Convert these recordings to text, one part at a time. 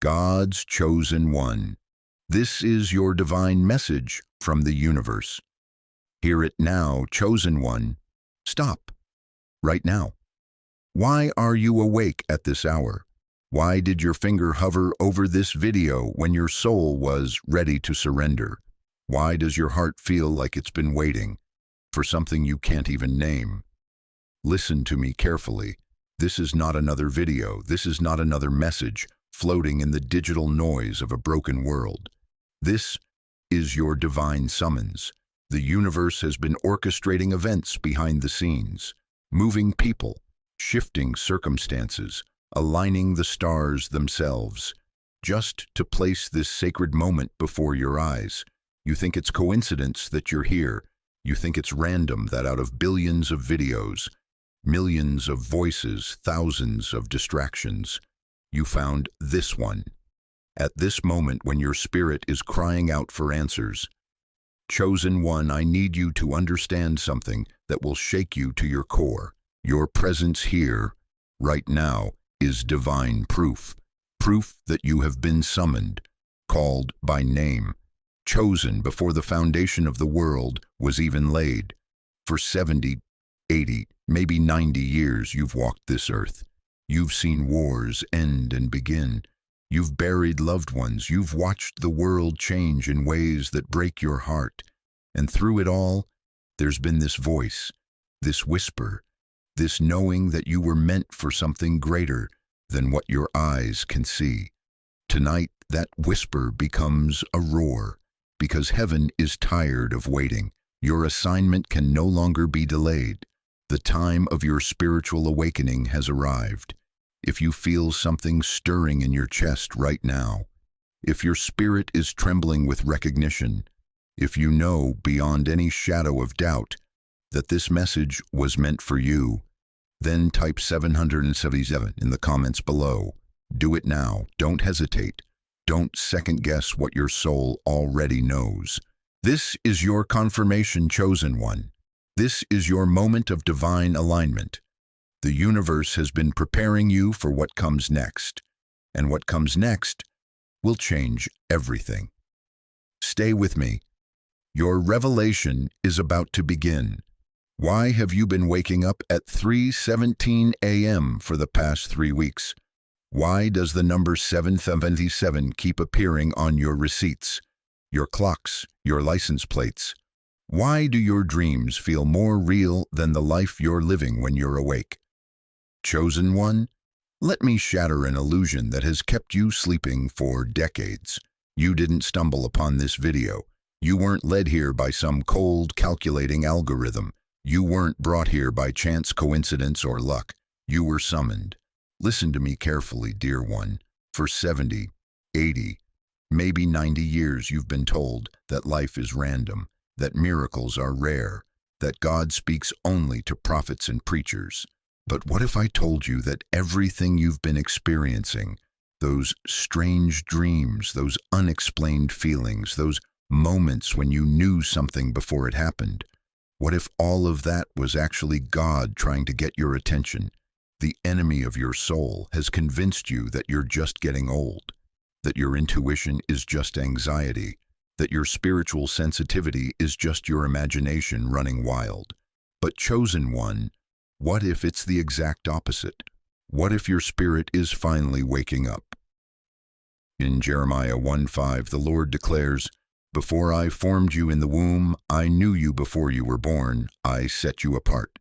God's chosen one. This is your divine message from the universe. Hear it now, chosen one. Stop. Right now. Why are you awake at this hour? Why did your finger hover over this video when your soul was ready to surrender? Why does your heart feel like it's been waiting for something you can't even name? Listen to me carefully. This is not another video. This is not another message floating in the digital noise of a broken world. This is your divine summons. The universe has been orchestrating events behind the scenes, moving people, shifting circumstances, aligning the stars themselves, just to place this sacred moment before your eyes. You think it's coincidence that you're here. You think it's random that out of billions of videos, millions of voices, thousands of distractions, you found this one. At this moment when your spirit is crying out for answers, chosen one, I need you to understand something that will shake you to your core. Your presence here, right now, is divine proof. Proof that you have been summoned, called by name, chosen before the foundation of the world was even laid. For 70, 80, maybe 90 years you've walked this earth. You've seen wars end and begin. You've buried loved ones. You've watched the world change in ways that break your heart. And through it all, there's been this voice, this whisper, this knowing that you were meant for something greater than what your eyes can see. Tonight, that whisper becomes a roar, because heaven is tired of waiting. Your assignment can no longer be delayed. The time of your spiritual awakening has arrived. If you feel something stirring in your chest right now, if your spirit is trembling with recognition, if you know beyond any shadow of doubt that this message was meant for you, then type 777 in the comments below. Do it now. Don't hesitate. Don't second guess what your soul already knows. This is your confirmation, chosen one. This is your moment of divine alignment. The universe has been preparing you for what comes next, and what comes next will change everything. Stay with me. Your revelation is about to begin. Why have you been waking up at 3:17 a.m. for the past 3 weeks? Why does the number 777 keep appearing on your receipts, your clocks, your license plates? Why do your dreams feel more real than the life you're living when you're awake? Chosen one, let me shatter an illusion that has kept you sleeping for decades. You didn't stumble upon this video. You weren't led here by some cold, calculating algorithm. You weren't brought here by chance, coincidence, or luck. You were summoned. Listen to me carefully, dear one. For 70, 80, maybe 90 years you've been told that life is random, that miracles are rare, that God speaks only to prophets and preachers. But what if I told you that everything you've been experiencing, those strange dreams, those unexplained feelings, those moments when you knew something before it happened, what if all of that was actually God trying to get your attention? The enemy of your soul has convinced you that you're just getting old, that your intuition is just anxiety, that your spiritual sensitivity is just your imagination running wild. But chosen one, what if it's the exact opposite? What if your spirit is finally waking up? In Jeremiah 1:5, the Lord declares, "Before I formed you in the womb, I knew you before you were born. I set you apart."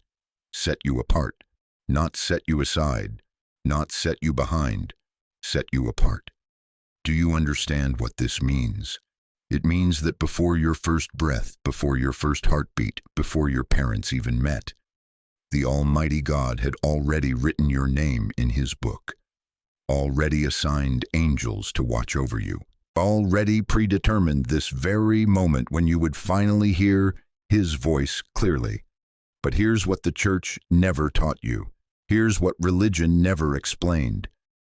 Set you apart. Not set you aside. Not set you behind. Set you apart. Do you understand what this means? It means that before your first breath, before your first heartbeat, before your parents even met, the Almighty God had already written your name in His book, already assigned angels to watch over you, already predetermined this very moment when you would finally hear His voice clearly. But here's what the church never taught you. Here's what religion never explained.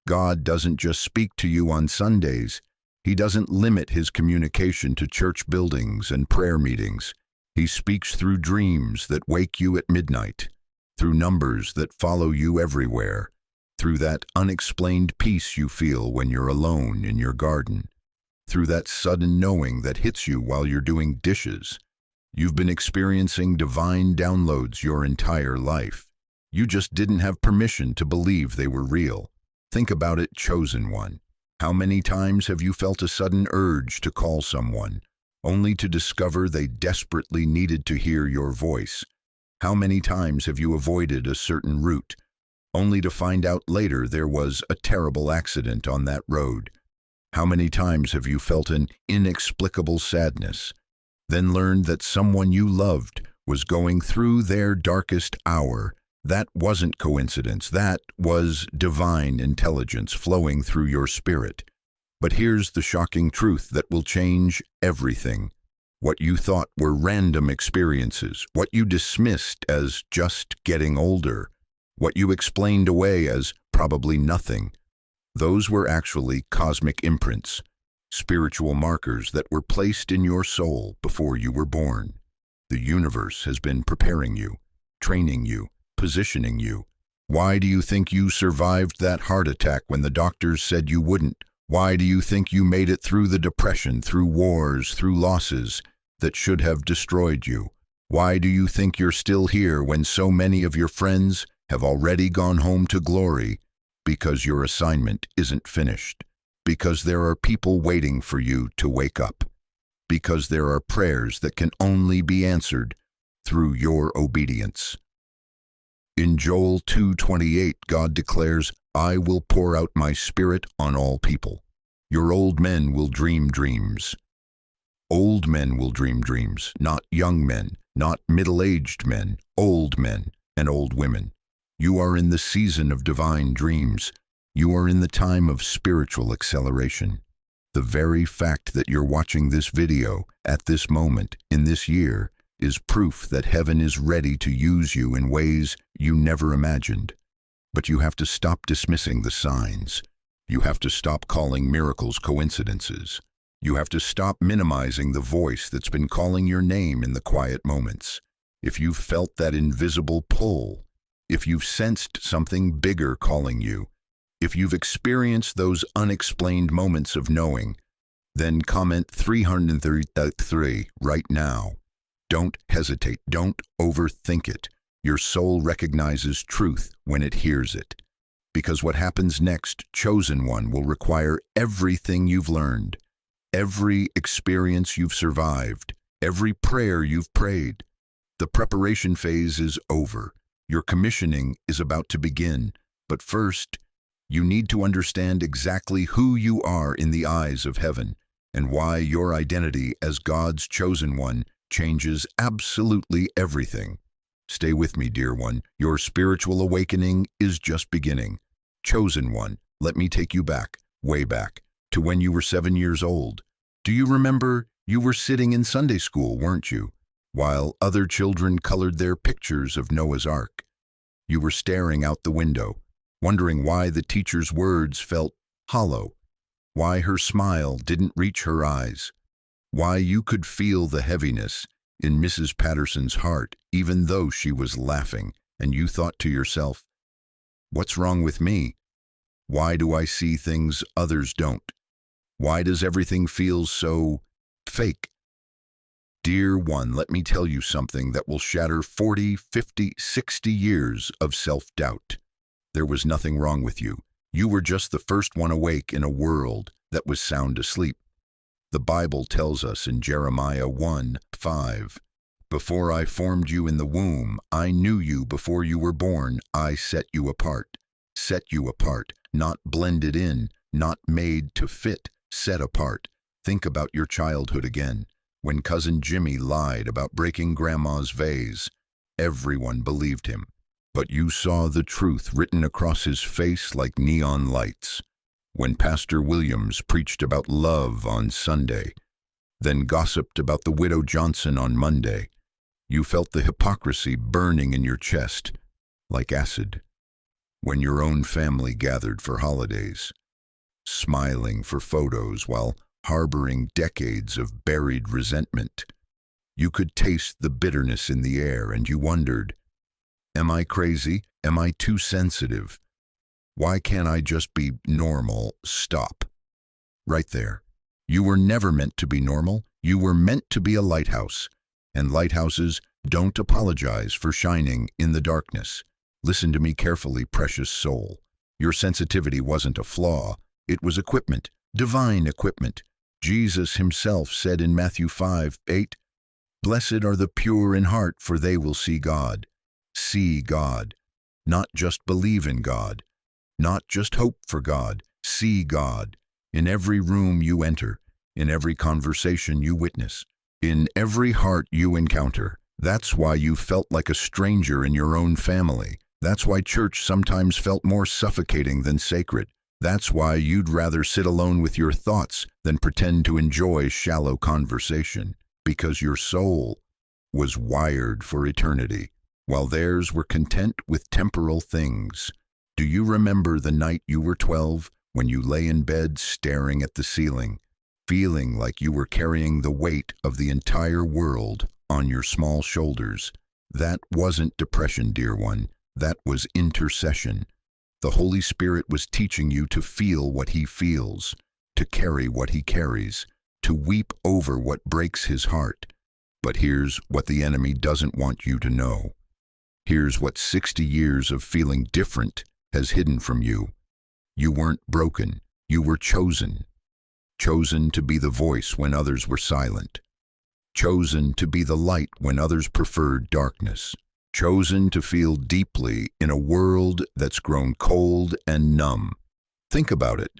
God doesn't just speak to you on Sundays. He doesn't limit His communication to church buildings and prayer meetings. He speaks through dreams that wake you at midnight, through numbers that follow you everywhere, through that unexplained peace you feel when you're alone in your garden, through that sudden knowing that hits you while you're doing dishes. You've been experiencing divine downloads your entire life. You just didn't have permission to believe they were real. Think about it, chosen one. How many times have you felt a sudden urge to call someone, only to discover they desperately needed to hear your voice? How many times have you avoided a certain route, only to find out later there was a terrible accident on that road? How many times have you felt an inexplicable sadness, then learned that someone you loved was going through their darkest hour? That wasn't coincidence. That was divine intelligence flowing through your spirit. But here's the shocking truth that will change everything. What you thought were random experiences, what you dismissed as just getting older, what you explained away as probably nothing, those were actually cosmic imprints, spiritual markers that were placed in your soul before you were born. The universe has been preparing you, training you, positioning you. Why do you think you survived that heart attack when the doctors said you wouldn't? Why do you think you made it through the depression, through wars, through losses that should have destroyed you? Why do you think you're still here when so many of your friends have already gone home to glory? Because your assignment isn't finished. Because there are people waiting for you to wake up. Because there are prayers that can only be answered through your obedience. In Joel 2:28, God declares, "I will pour out my spirit on all people. Your old men will dream dreams." Old men will dream dreams, not young men, not middle-aged men, old men and old women. You are in the season of divine dreams. You are in the time of spiritual acceleration. The very fact that you're watching this video at this moment in this year is proof that heaven is ready to use you in ways you never imagined. But you have to stop dismissing the signs. You have to stop calling miracles coincidences. You have to stop minimizing the voice that's been calling your name in the quiet moments. If you've felt that invisible pull, if you've sensed something bigger calling you, if you've experienced those unexplained moments of knowing, then comment 333 right now. Don't hesitate. Don't overthink it. Your soul recognizes truth when it hears it. Because what happens next, chosen one, will require everything you've learned, every experience you've survived, every prayer you've prayed. The preparation phase is over. Your commissioning is about to begin. But first, you need to understand exactly who you are in the eyes of heaven and why your identity as God's chosen one changes absolutely everything. Stay with me, dear one. Your spiritual awakening is just beginning. Chosen one, let me take you back, way back, to when you were 7 years old. Do you remember you were sitting in Sunday school, weren't you? While other children colored their pictures of Noah's Ark. You were staring out the window, wondering why the teacher's words felt hollow, why her smile didn't reach her eyes, why you could feel the heaviness in Mrs. Patterson's heart, even though she was laughing, and you thought to yourself, what's wrong with me? Why do I see things others don't? Why does everything feel so fake? Dear one, let me tell you something that will shatter 40, 50, 60 years of self-doubt. There was nothing wrong with you. You were just the first one awake in a world that was sound asleep. The Bible tells us in Jeremiah 1:5, "Before I formed you in the womb, I knew you. Before you were born, I set you apart." Set you apart, not blended in, not made to fit, set apart. Think about your childhood again. When Cousin Jimmy lied about breaking Grandma's vase, everyone believed him. But you saw the truth written across his face like neon lights. When Pastor Williams preached about love on Sunday, then gossiped about the widow Johnson on Monday, you felt the hypocrisy burning in your chest like acid. When your own family gathered for holidays, smiling for photos while harboring decades of buried resentment, you could taste the bitterness in the air and you wondered, am I crazy? Am I too sensitive? Why can't I just be normal? Stop. Right there. You were never meant to be normal. You were meant to be a lighthouse. And lighthouses don't apologize for shining in the darkness. Listen to me carefully, precious soul. Your sensitivity wasn't a flaw. It was equipment, divine equipment. Jesus himself said in Matthew 5:8, "Blessed are the pure in heart, for they will see God." See God. Not just believe in God. Not just hope for God. See God. In every room you enter, in every conversation you witness, in every heart you encounter. That's why you felt like a stranger in your own family. That's why church sometimes felt more suffocating than sacred. That's why you'd rather sit alone with your thoughts than pretend to enjoy shallow conversation. Because your soul was wired for eternity, while theirs were content with temporal things. Do you remember the night you were 12, when you lay in bed staring at the ceiling, feeling like you were carrying the weight of the entire world on your small shoulders? That wasn't depression, dear one. That was intercession. The Holy Spirit was teaching you to feel what He feels, to carry what He carries, to weep over what breaks His heart. But here's what the enemy doesn't want you to know. Here's what 60 years of feeling different has hidden from you. You weren't broken. You were chosen. Chosen to be the voice when others were silent. Chosen to be the light when others preferred darkness. Chosen to feel deeply in a world that's grown cold and numb. Think about it.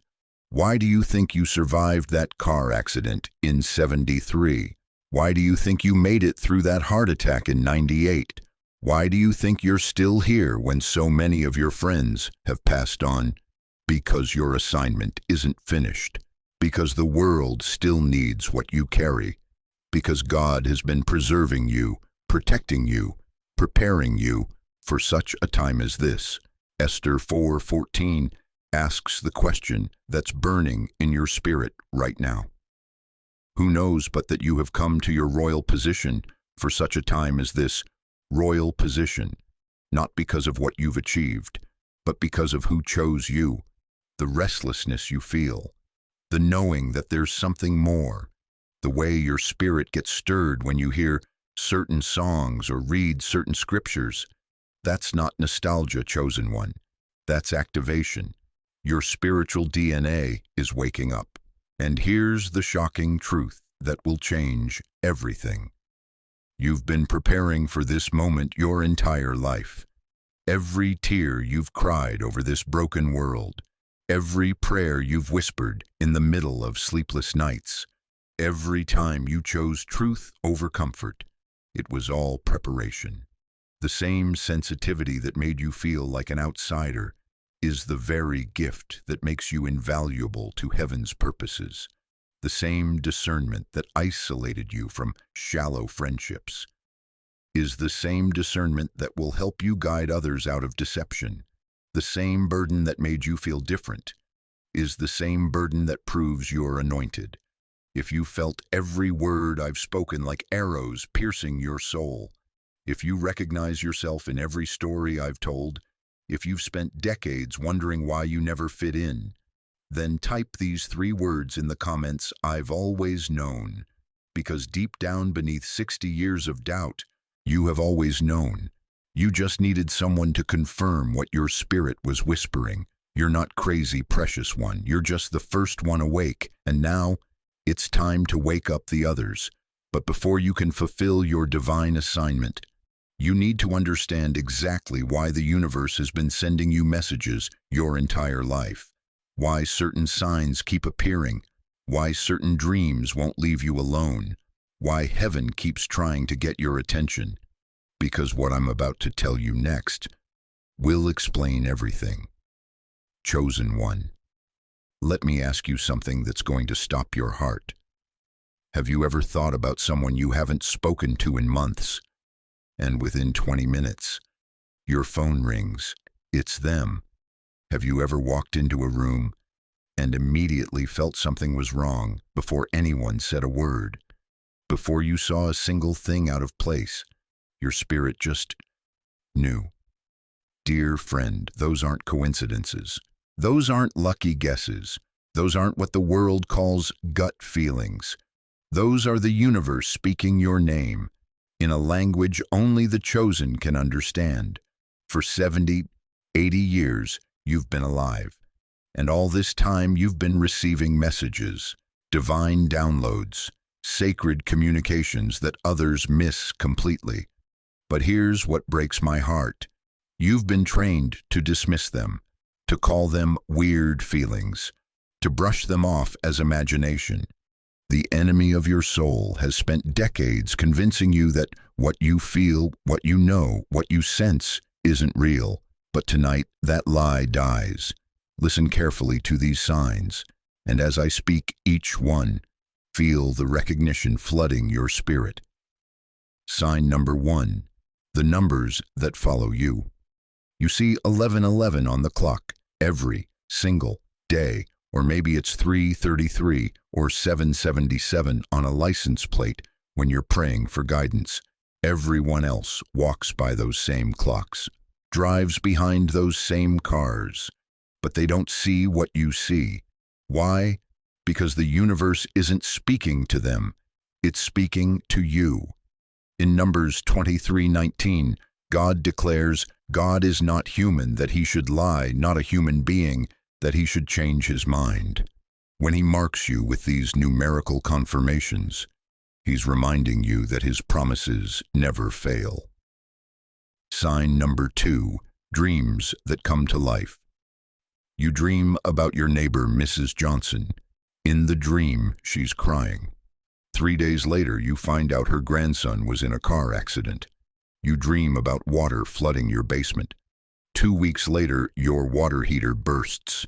Why do you think you survived that car accident in '73? Why do you think you made it through that heart attack in '98? Why do you think you're still here when so many of your friends have passed on? Because your assignment isn't finished. Because the world still needs what you carry. Because God has been preserving you, protecting you, preparing you for such a time as this. Esther 4:14 asks the question that's burning in your spirit right now. Who knows but that you have come to your royal position for such a time as this? Royal position, not because of what you've achieved, but because of who chose you. The restlessness you feel, the knowing that there's something more, the way your spirit gets stirred when you hear certain songs or read certain scriptures. That's not nostalgia, chosen one. That's activation. Your spiritual DNA is waking up. And here's the shocking truth that will change everything. You've been preparing for this moment your entire life. Every tear you've cried over this broken world, every prayer you've whispered in the middle of sleepless nights, every time you chose truth over comfort, it was all preparation. The same sensitivity that made you feel like an outsider is the very gift that makes you invaluable to heaven's purposes. The same discernment that isolated you from shallow friendships is the same discernment that will help you guide others out of deception. The same burden that made you feel different is the same burden that proves you're anointed. If you felt every word I've spoken like arrows piercing your soul, if you recognize yourself in every story I've told, if you've spent decades wondering why you never fit in, then type these 3 words in the comments: I've always known. Because deep down beneath 60 years of doubt, you have always known. You just needed someone to confirm what your spirit was whispering. You're not crazy, precious one. You're just the first one awake, and now it's time to wake up the others. But before you can fulfill your divine assignment, you need to understand exactly why the universe has been sending you messages your entire life. Why certain signs keep appearing, why certain dreams won't leave you alone, why heaven keeps trying to get your attention. Because what I'm about to tell you next will explain everything. Chosen one, let me ask you something that's going to stop your heart. Have you ever thought about someone you haven't spoken to in months, and within 20 minutes, your phone rings? It's them. Have you ever walked into a room and immediately felt something was wrong before anyone said a word? Before you saw a single thing out of place, your spirit just knew. Dear friend, those aren't coincidences. Those aren't lucky guesses. Those aren't what the world calls gut feelings. Those are the universe speaking your name in a language only the chosen can understand. For 70, 80 years, you've been alive. And all this time, you've been receiving messages, divine downloads, sacred communications that others miss completely. But here's what breaks my heart. You've been trained to dismiss them, to call them weird feelings, to brush them off as imagination. The enemy of your soul has spent decades convincing you that what you feel, what you know, what you sense isn't real. But tonight, that lie dies. Listen carefully to these signs, and as I speak each one, feel the recognition flooding your spirit. Sign number 1, the numbers that follow you. You see 1111 on the clock every single day, or maybe it's 333 or 777 on a license plate when you're praying for guidance. Everyone else walks by those same clocks, drives behind those same cars, but they don't see what you see. Why? Because the universe isn't speaking to them. It's speaking to you. In Numbers 23:19, God declares, God is not human that he should lie, not a human being that he should change his mind. When he marks you with these numerical confirmations, he's reminding you that his promises never fail. Sign number 2, dreams that come to life. You dream about your neighbor, Mrs. Johnson. In the dream, she's crying. 3 days later, you find out her grandson was in a car accident. You dream about water flooding your basement. 2 weeks later, your water heater bursts.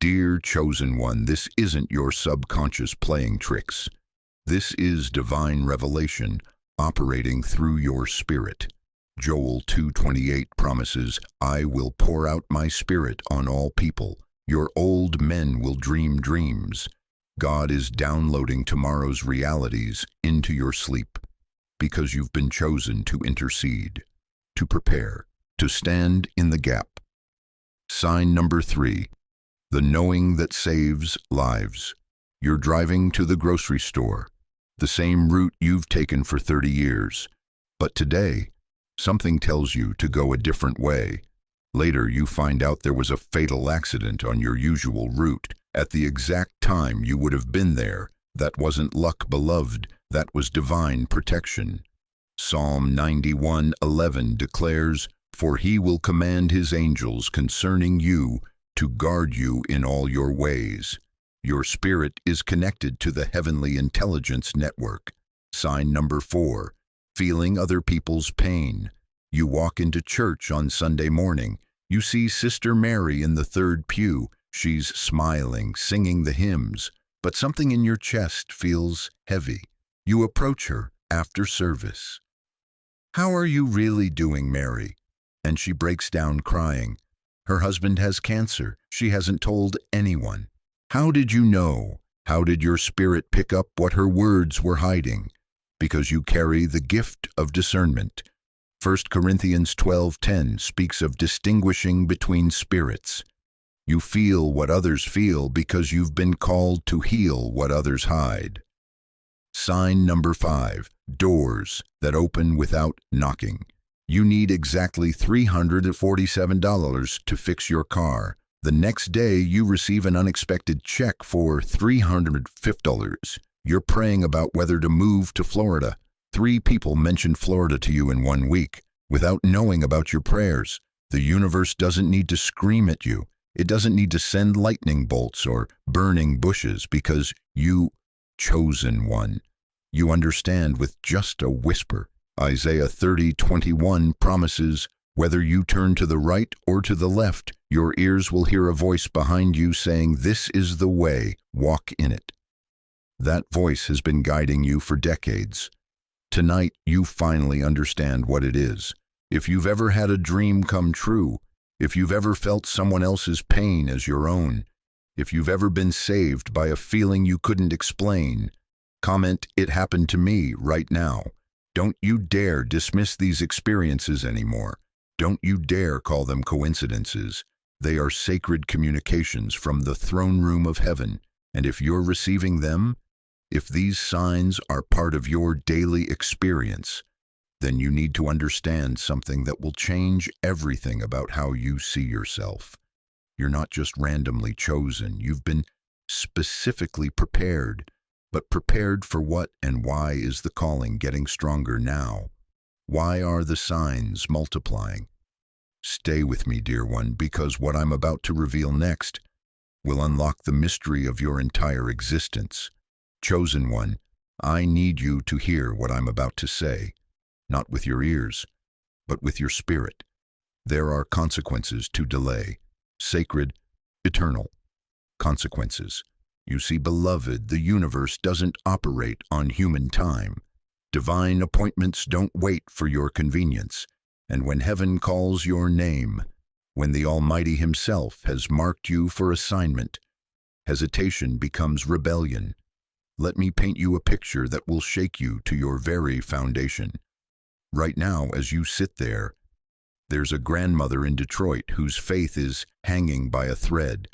Dear chosen one, this isn't your subconscious playing tricks. This is divine revelation operating through your spirit. Joel 2:28 promises, I will pour out my spirit on all people. Your old men will dream dreams. God is downloading tomorrow's realities into your sleep because you've been chosen to intercede, to prepare, to stand in the gap. Sign number 3, the knowing that saves lives. You're driving to the grocery store, the same route you've taken for 30 years. But today, something tells you to go a different way. Later, you find out there was a fatal accident on your usual route. At the exact time you would have been there, that wasn't luck, beloved, that was divine protection. Psalm 91:11 declares, For he will command his angels concerning you to guard you in all your ways. Your spirit is connected to the heavenly intelligence network. Sign number 4, feeling other people's pain. You walk into church on Sunday morning. You see Sister Mary in the third pew. She's smiling, singing the hymns, but something in your chest feels heavy. You approach her after service. How are you really doing, Mary? And she breaks down crying. Her husband has cancer. She hasn't told anyone. How did you know? How did your spirit pick up what her words were hiding? Because you carry the gift of discernment. 1 Corinthians 12:10 speaks of distinguishing between spirits. You feel what others feel because you've been called to heal what others hide. Sign number 5, doors that open without knocking. You need exactly $347 to fix your car. The next day, you receive an unexpected check for $350. You're praying about whether to move to Florida. 3 people mentioned Florida to you in 1 week without knowing about your prayers. The universe doesn't need to scream at you. It doesn't need to send lightning bolts or burning bushes because you, chosen one, you understand with just a whisper. Isaiah 30:21 promises, whether you turn to the right or to the left, your ears will hear a voice behind you saying, this is the way, walk in it. That voice has been guiding you for decades. Tonight, you finally understand what it is. If you've ever had a dream come true, if you've ever felt someone else's pain as your own, if you've ever been saved by a feeling you couldn't explain, comment, it happened to me right now. Don't you dare dismiss these experiences anymore. Don't you dare call them coincidences. They are sacred communications from the throne room of heaven, and if you're receiving them, if these signs are part of your daily experience, then you need to understand something that will change everything about how you see yourself. You're not just randomly chosen. You've been specifically prepared. But prepared for what and why is the calling getting stronger now? Why are the signs multiplying? Stay with me, dear one, because what I'm about to reveal next will unlock the mystery of your entire existence. Chosen one, I need you to hear what I'm about to say, not with your ears, but with your spirit. There are consequences to delay, sacred, eternal consequences. You see, beloved, the universe doesn't operate on human time. Divine appointments don't wait for your convenience. And when heaven calls your name, when the Almighty Himself has marked you for assignment, hesitation becomes rebellion. Let me paint you a picture that will shake you to your very foundation. Right now, as you sit there, there's a grandmother in Detroit whose faith is hanging by a thread.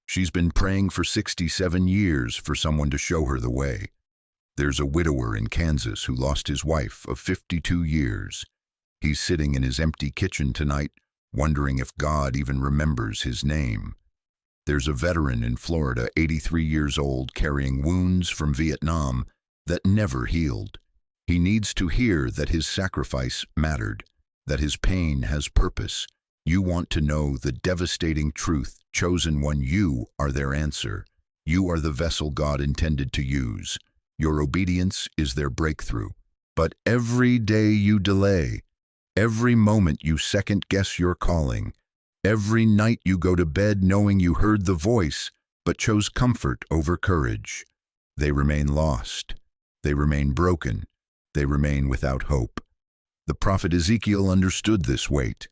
She's been praying for 67 years for someone to show her the way. There's a widower in Kansas who lost his wife of 52 years. He's sitting in his empty kitchen tonight, wondering if God even remembers his name. There's a veteran in Florida, 83 years old, carrying wounds from Vietnam that never healed. He needs to hear that his sacrifice mattered, that his pain has purpose. You want to know the devastating truth. Chosen one, you are their answer. You are the vessel God intended to use. Your obedience is their breakthrough. But every day you delay, every moment you second-guess your calling, every night you go to bed knowing you heard the voice but chose comfort over courage, they remain lost. They remain broken. They remain without hope. The prophet Ezekiel understood this weight.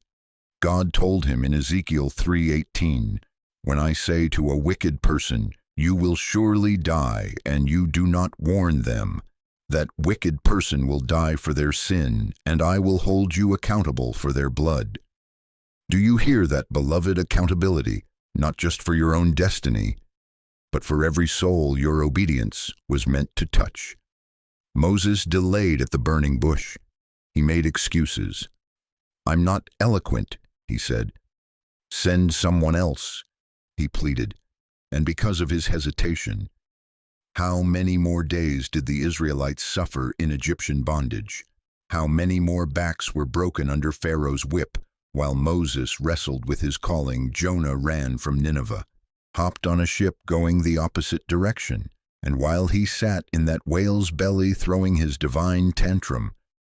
God told him in Ezekiel 3:18, "When I say to a wicked person, 'You will surely die,' and you do not warn them, that wicked person will die for their sin, and I will hold you accountable for their blood." Do you hear that, beloved? Accountability, not just for your own destiny, but for every soul your obedience was meant to touch. Moses delayed at the burning bush. He made excuses. "I'm not eloquent," he said. "Send someone else," he pleaded. And because of his hesitation, how many more days did the Israelites suffer in Egyptian bondage? How many more backs were broken under Pharaoh's whip? While Moses wrestled with his calling, Jonah ran from Nineveh, hopped on a ship going the opposite direction. And while he sat in that whale's belly throwing his divine tantrum,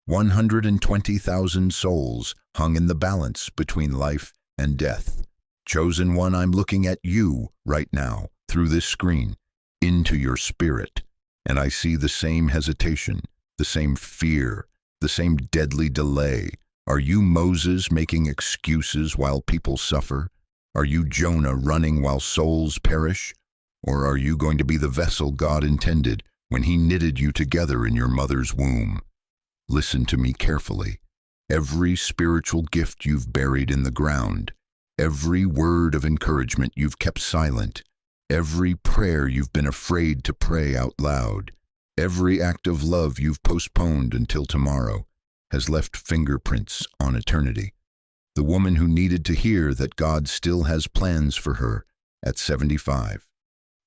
120,000 souls hung in the balance between life and death. Chosen one, I'm looking at you right now through this screen, into your spirit, and I see the same hesitation, the same fear, the same deadly delay. Are you Moses making excuses while people suffer? Are you Jonah running while souls perish? Or are you going to be the vessel God intended when He knitted you together in your mother's womb? Listen to me carefully. Every spiritual gift you've buried in the ground, every word of encouragement you've kept silent, every prayer you've been afraid to pray out loud, every act of love you've postponed until tomorrow, has left fingerprints on eternity. The woman who needed to hear that God still has plans for her at 75.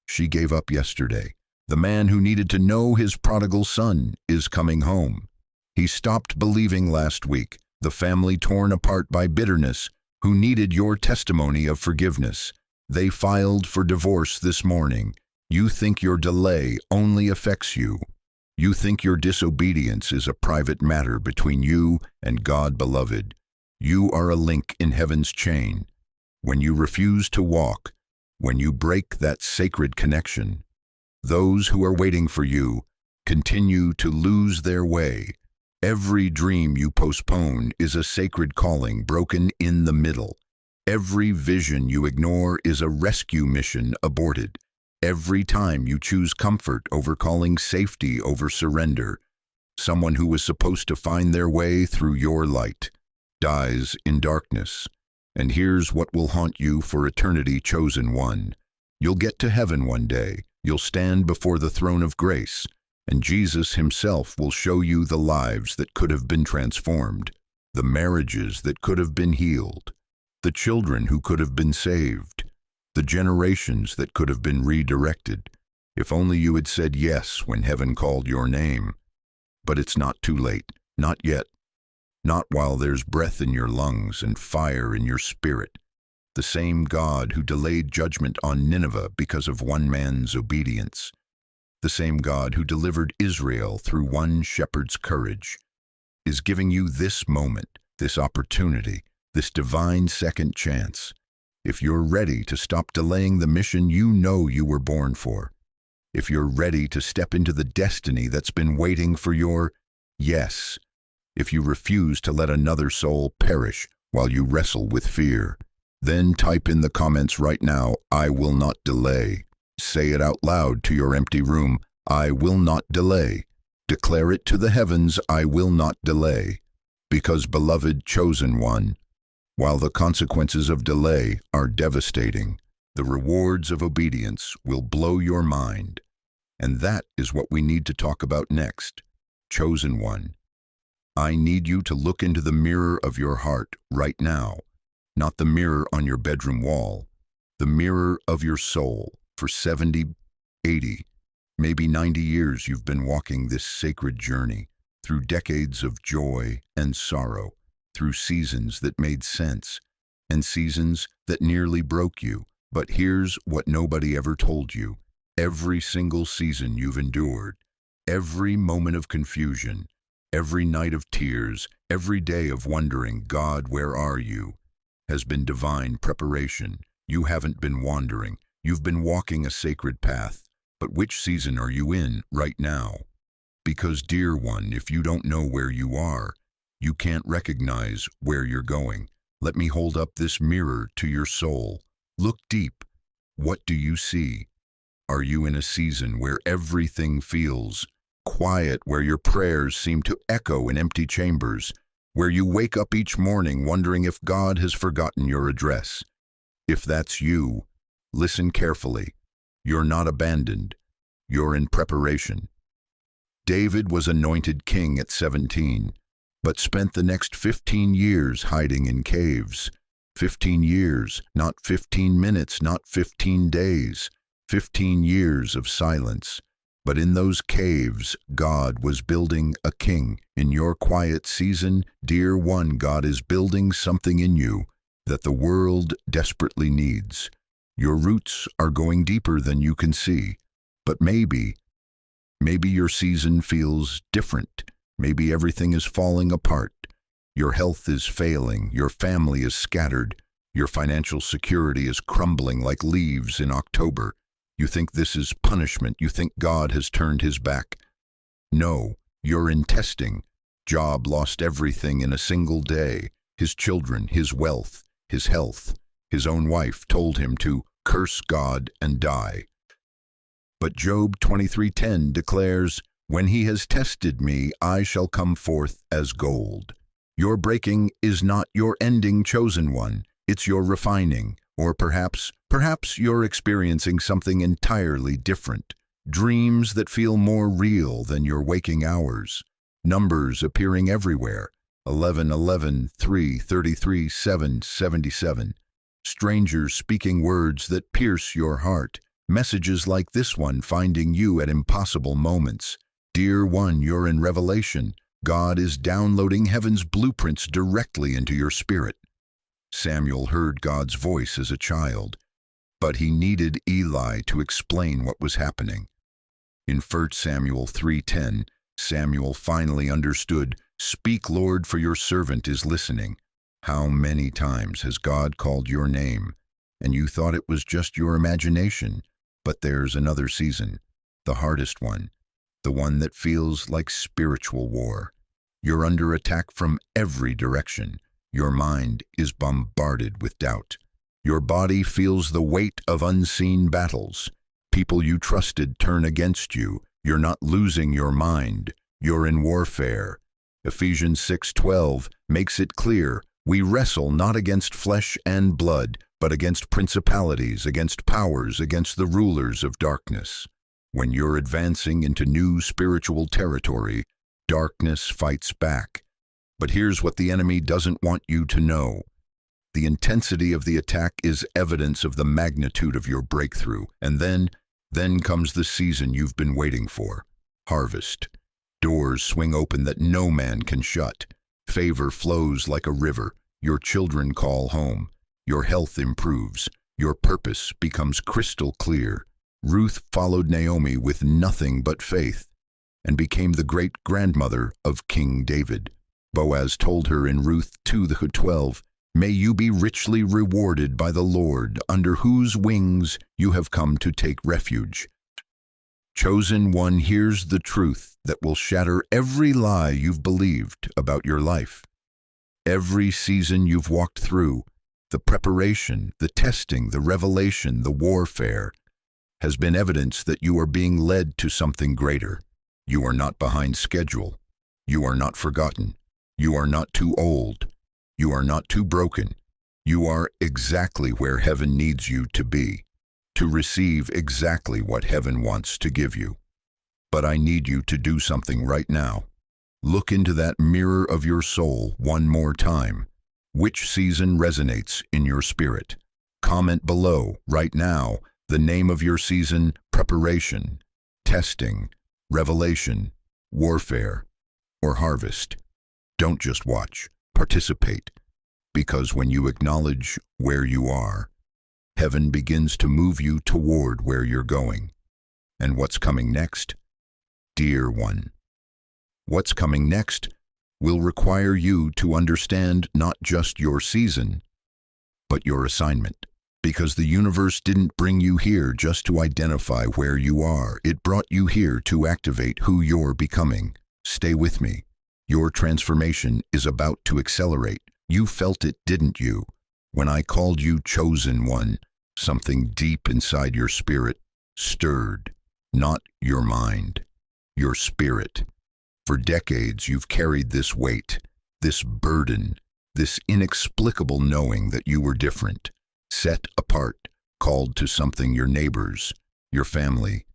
She gave up yesterday. The man who needed to know his prodigal son is coming home. He stopped believing last week. The family torn apart by bitterness who needed your testimony of forgiveness. They filed for divorce this morning. You think your delay only affects you. You think your disobedience is a private matter between you and God, beloved. You are a link in heaven's chain. When you refuse to walk, when you break that sacred connection, those who are waiting for you continue to lose their way. Every dream you postpone is a sacred calling broken in the middle. Every vision you ignore is a rescue mission aborted. Every time you choose comfort over calling safety over surrender, someone who was supposed to find their way through your light dies in darkness. And here's what will haunt you for eternity, chosen one. You'll get to heaven one day. You'll stand before the throne of grace, and Jesus himself will show you the lives that could have been transformed, the marriages that could have been healed, the children who could have been saved, the generations that could have been redirected. If only you had said yes when heaven called your name. But it's not too late, not yet. Not while there's breath in your lungs and fire in your spirit. The same God who delayed judgment on Nineveh because of one man's obedience. The same God who delivered Israel through one shepherd's courage is giving you this moment, this opportunity, this divine second chance. If you're ready to stop delaying the mission you know you were born for. If you're ready to step into the destiny that's been waiting for your yes. If you refuse to let another soul perish while you wrestle with fear, then type in the comments right now, I will not delay. Say it out loud to your empty room, I will not delay. Declare it to the heavens, I will not delay. Because, beloved chosen one, while the consequences of delay are devastating, the rewards of obedience will blow your mind. And that is what we need to talk about next. Chosen one, I need you to look into the mirror of your heart right now, not the mirror on your bedroom wall, the mirror of your soul. For 70, 80, maybe 90 years you've been walking this sacred journey through decades of joy and sorrow, through seasons that made sense and seasons that nearly broke you. But here's what nobody ever told you. Every single season you've endured, every moment of confusion, every night of tears, every day of wondering, God, where are you, has been divine preparation. You haven't been wandering. You've been walking a sacred path. But which season are you in right now? Because, dear one, if you don't know where you are, you can't recognize where you're going. Let me hold up this mirror to your soul. Look deep. What do you see? Are you in a season where everything feels quiet, where your prayers seem to echo in empty chambers, where you wake up each morning wondering if God has forgotten your address? If that's you, listen carefully. You're not abandoned. You're in preparation. David was anointed king at 17, but spent the next 15 years hiding in caves. 15 years, not 15 minutes, not 15 days. 15 years of silence. But in those caves, God was building a king. In your quiet season, dear one, God is building something in you that the world desperately needs. Your roots are going deeper than you can see. But maybe your season feels different. Maybe everything is falling apart. Your health is failing. Your family is scattered. Your financial security is crumbling like leaves in October. You think this is punishment. You think God has turned his back. No, you're in testing. Job lost everything in a single day. His children, his wealth, his health. His own wife told him to curse God and die. But Job 23:10 declares, when he has tested me, I shall come forth as gold. Your breaking is not your ending, chosen one. It's your refining. Or perhaps you're experiencing something entirely different. Dreams that feel more real than your waking hours. Numbers appearing everywhere. 11, 11, 3, 33, 7, 77. Strangers speaking words that pierce your heart. Messages like this one finding you at impossible moments. Dear one, you're in revelation. God is downloading heaven's blueprints directly into your spirit. Samuel heard God's voice as a child, but he needed Eli to explain what was happening. In 1 Samuel 3:10, Samuel finally understood, "Speak, Lord, for your servant is listening." How many times has God called your name, and you thought it was just your imagination? But there's another season, the hardest one, the one that feels like spiritual war. You're under attack from every direction. Your mind is bombarded with doubt. Your body feels the weight of unseen battles. People you trusted turn against you. You're not losing your mind. You're in warfare. Ephesians 6:12 makes it clear, We wrestle not against flesh and blood, but against principalities, against powers, against the rulers of darkness. When you're advancing into new spiritual territory, darkness fights back. But here's what the enemy doesn't want you to know. The intensity of the attack is evidence of the magnitude of your breakthrough. And then comes the season you've been waiting for. Harvest. Doors swing open that no man can shut. Favor flows like a river. Your children call home. Your health improves. Your purpose becomes crystal clear. Ruth followed Naomi with nothing but faith and became the great-grandmother of King David. Boaz told her in Ruth 2:12, "May you be richly rewarded by the Lord, under whose wings you have come to take refuge." Chosen one hears the truth that will shatter every lie you've believed about your life. Every season you've walked through, the preparation, the testing, the revelation, the warfare, has been evidence that you are being led to something greater. You are not behind schedule. You are not forgotten. You are not too old. You are not too broken. You are exactly where heaven needs you to be, to receive exactly what heaven wants to give you. But I need you to do something right now. Look into that mirror of your soul one more time. Which season resonates in your spirit? Comment below right now the name of your season: preparation, testing, revelation, warfare, or harvest. Don't just watch, participate, because when you acknowledge where you are, heaven begins to move you toward where you're going. And what's coming next? Dear one, what's coming next will require you to understand not just your season, but your assignment. Because the universe didn't bring you here just to identify where you are. It brought you here to activate who you're becoming. Stay with me. Your transformation is about to accelerate. You felt it, didn't you? When I called you chosen one, something deep inside your spirit stirred. Not your mind, your spirit. For decades you've carried this weight, this burden, this inexplicable knowing that you were different, set apart, called to something your neighbors, your family,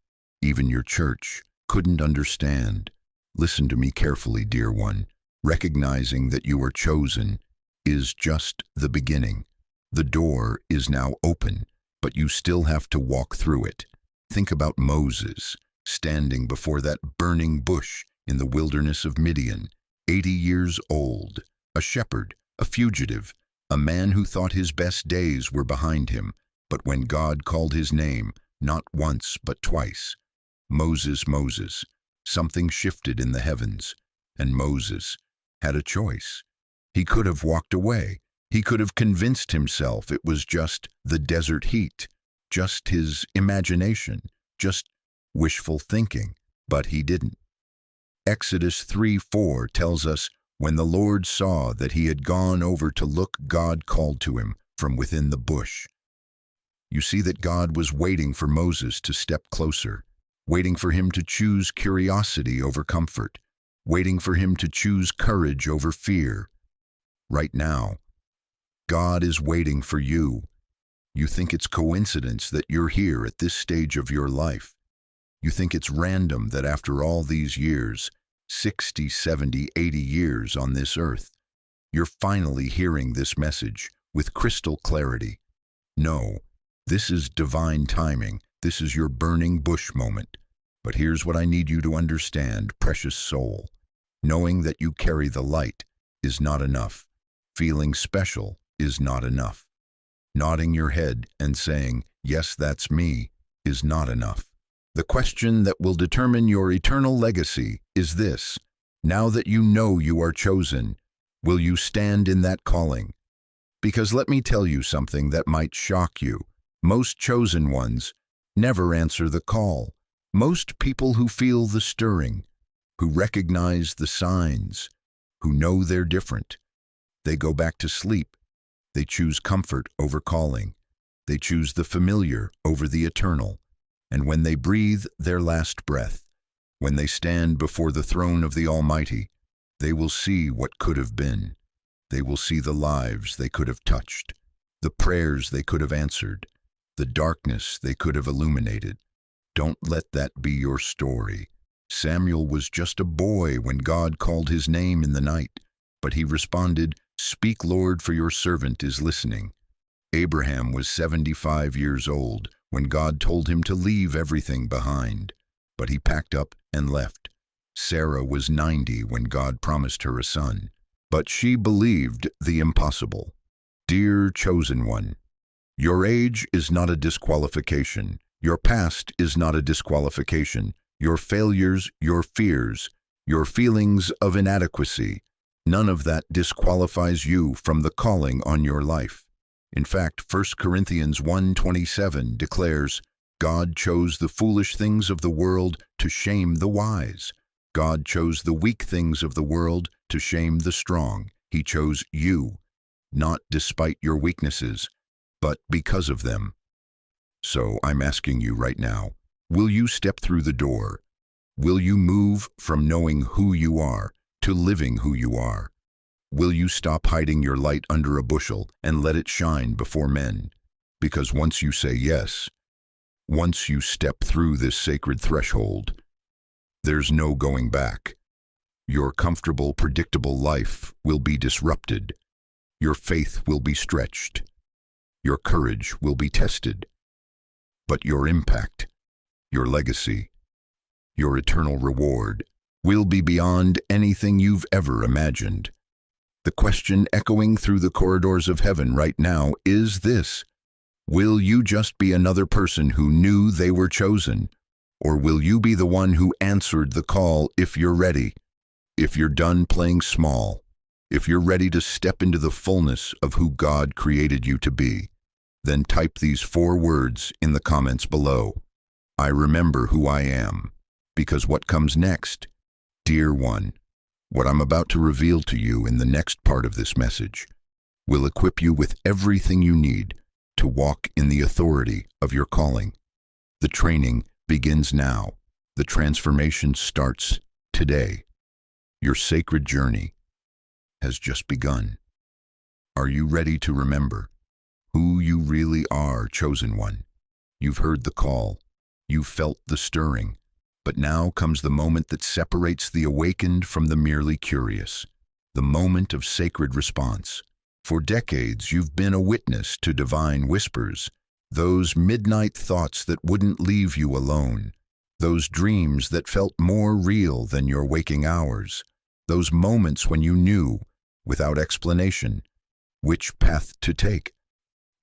even your church couldn't understand. Listen to me carefully, dear one. Recognizing that you are chosen is just the beginning. The door is now open, but you still have to walk through it. Think about Moses, standing before that burning bush in the wilderness of Midian, 80 years old, a shepherd, a fugitive, a man who thought his best days were behind him. But when God called his name, not once but twice, Moses, Moses, something shifted in the heavens, and Moses had a choice. He could have walked away. He could have convinced himself it was just the desert heat, just his imagination, just wishful thinking, but he didn't. Exodus 3:4 tells us, when the Lord saw that he had gone over to look, God called to him from within the bush. You see that God was waiting for Moses to step closer, waiting for him to choose curiosity over comfort, waiting for him to choose courage over fear. Right now, God is waiting for you. You think it's coincidence that you're here at this stage of your life. You think it's random that after all these years, 60, 70, 80 years on this earth, you're finally hearing this message with crystal clarity. No, this is divine timing. This is your burning bush moment. But here's what I need you to understand, precious soul. Knowing that you carry the light is not enough. Feeling special is not enough. Nodding your head and saying, "Yes, that's me," is not enough. The question that will determine your eternal legacy is this: now that you know you are chosen, will you stand in that calling? Because let me tell you something that might shock you. Most chosen ones never answer the call. Most people who feel the stirring, who recognize the signs, who know they're different, they go back to sleep. They choose comfort over calling. They choose the familiar over the eternal. And when they breathe their last breath, when they stand before the throne of the Almighty, they will see what could have been. They will see the lives they could have touched, the prayers they could have answered, the darkness they could have illuminated. Don't let that be your story. Samuel was just a boy when God called his name in the night, but he responded, "Speak, Lord, for your servant is listening." Abraham was 75 years old when God told him to leave everything behind, but he packed up and left. Sarah was 90 when God promised her a son, but she believed the impossible. Dear chosen one, your age is not a disqualification. Your past is not a disqualification. Your failures, your fears, your feelings of inadequacy, none of that disqualifies you from the calling on your life. In fact, 1 Corinthians 1:27 declares, God chose the foolish things of the world to shame the wise. God chose the weak things of the world to shame the strong. He chose you, not despite your weaknesses, but because of them. So I'm asking you right now, will you step through the door? Will you move from knowing who you are to living who you are? Will you stop hiding your light under a bushel and let it shine before men? Because once you say yes, once you step through this sacred threshold, there's no going back. Your comfortable, predictable life will be disrupted. Your faith will be stretched. Your courage will be tested. But your impact, your legacy, your eternal reward will be beyond anything you've ever imagined. The question echoing through the corridors of heaven right now is this: will you just be another person who knew they were chosen? Or will you be the one who answered the call if you're ready? If you're done playing small? If you're ready to step into the fullness of who God created you to be? Then type these 4 words in the comments below. I remember who I am. Because what comes next? Dear one, what I'm about to reveal to you in the next part of this message will equip you with everything you need to walk in the authority of your calling. The training begins now. The transformation starts today. Your sacred journey has just begun. Are you ready to remember who you really are, chosen one? You've heard the call. You've felt the stirring. But now comes the moment that separates the awakened from the merely curious, the moment of sacred response. For decades, you've been a witness to divine whispers, those midnight thoughts that wouldn't leave you alone, those dreams that felt more real than your waking hours, those moments when you knew, without explanation, which path to take.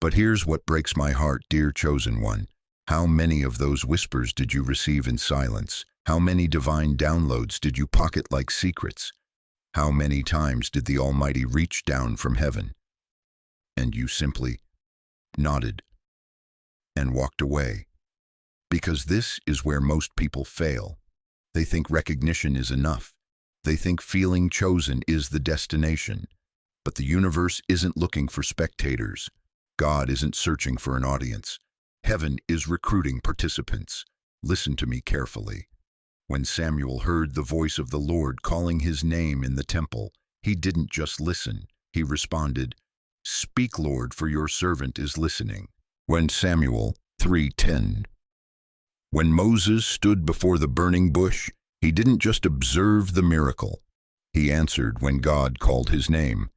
But here's what breaks my heart, dear chosen one. How many of those whispers did you receive in silence? How many divine downloads did you pocket like secrets? How many times did the Almighty reach down from heaven, and you simply nodded and walked away? Because this is where most people fail. They think recognition is enough. They think feeling chosen is the destination. But the universe isn't looking for spectators. God isn't searching for an audience. Heaven is recruiting participants. Listen to me carefully. When Samuel heard the voice of the Lord calling his name in the temple, he didn't just listen. He responded, "Speak, Lord, for your servant is listening." When Samuel 3:10. When Moses stood before the burning bush, he didn't just observe the miracle. He answered when God called his name.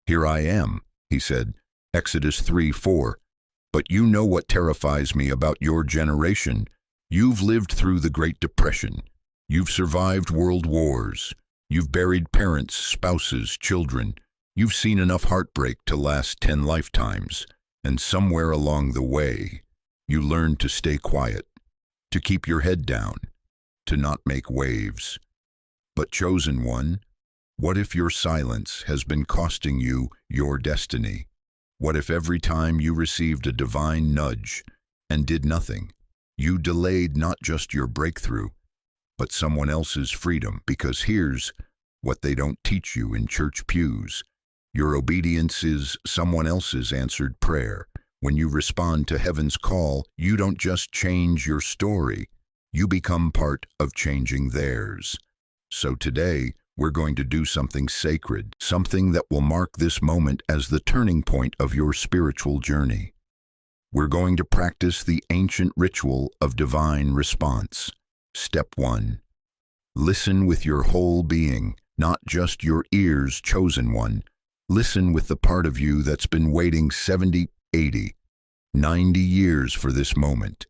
"Here I am," he said, Exodus 3:4. But you know what terrifies me about your generation. You've lived through the Great Depression. You've survived world wars. You've buried parents, spouses, children. You've seen enough heartbreak to last 10 lifetimes. And somewhere along the way, you learned to stay quiet, to keep your head down, to not make waves. But chosen one, what if your silence has been costing you your destiny? What if every time you received a divine nudge and did nothing, you delayed not just your breakthrough, but someone else's freedom? Because here's what they don't teach you in church pews. Your obedience is someone else's answered prayer. When you respond to heaven's call, you don't just change your story, you become part of changing theirs. So today, We're going to do something sacred, something that will mark this moment as the turning point of your spiritual journey. We're going to practice the ancient ritual of divine response. Step 1. Listen with your whole being, not just your ears, chosen one. Listen with the part of you that's been waiting 70, 80, 90 years for this moment.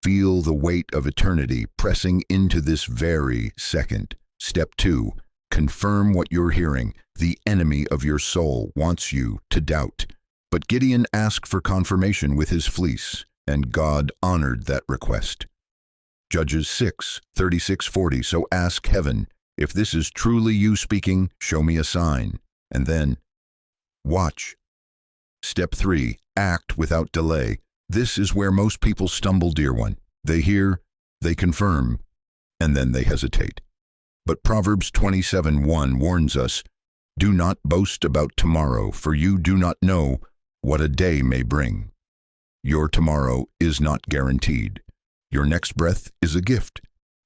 Feel the weight of eternity pressing into this very second. Step 2. Confirm what you're hearing. The enemy of your soul wants you to doubt. But Gideon asked for confirmation with his fleece, and God honored that request. Judges 6:36-40. So ask heaven, if this is truly you speaking, show me a sign. And then, watch. Step 3. Act without delay. This is where most people stumble, dear one. They hear, they confirm, and then they hesitate. But Proverbs 27:1 warns us, do not boast about tomorrow, for you do not know what a day may bring. Your tomorrow is not guaranteed. Your next breath is a gift.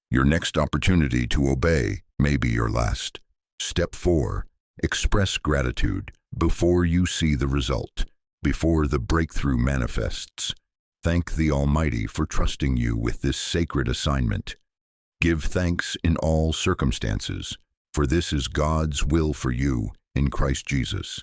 Your next opportunity to obey may be your last. Step 4. Express gratitude before you see the result, before the breakthrough manifests. Thank the Almighty for trusting you with this sacred assignment. Give thanks in all circumstances, for this is God's will for you in Christ Jesus.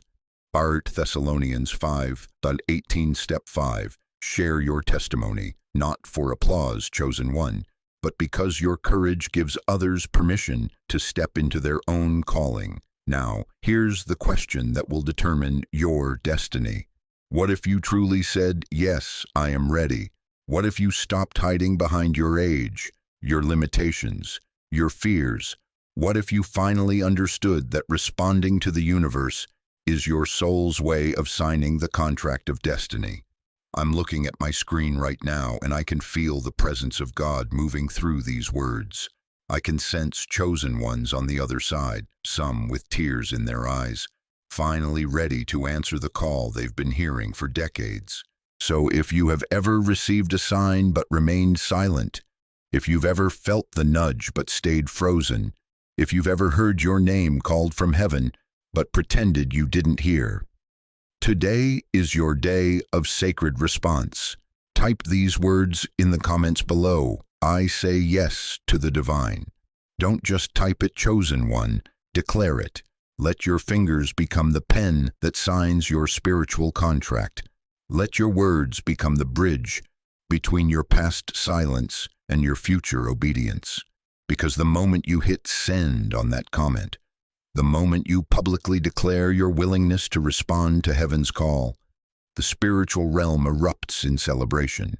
1 Thessalonians 5:18. Step 5. Share your testimony, not for applause, chosen one, but because your courage gives others permission to step into their own calling. Now, here's the question that will determine your destiny. What if you truly said, yes, I am ready? What if you stopped hiding behind your age, your limitations, your fears? What if you finally understood that responding to the universe is your soul's way of signing the contract of destiny? I'm looking at my screen right now, and I can feel the presence of God moving through these words. I can sense chosen ones on the other side, some with tears in their eyes, finally ready to answer the call they've been hearing for decades. So if you have ever received a sign but remained silent, if you've ever felt the nudge but stayed frozen, if you've ever heard your name called from heaven but pretended you didn't hear, today is your day of sacred response. Type these words in the comments below. I say yes to the divine. Don't just type it, chosen one. Declare it. Let your fingers become the pen that signs your spiritual contract. Let your words become the bridge between your past silence and your future obedience. Because the moment you hit send on that comment, the moment you publicly declare your willingness to respond to heaven's call, the spiritual realm erupts in celebration.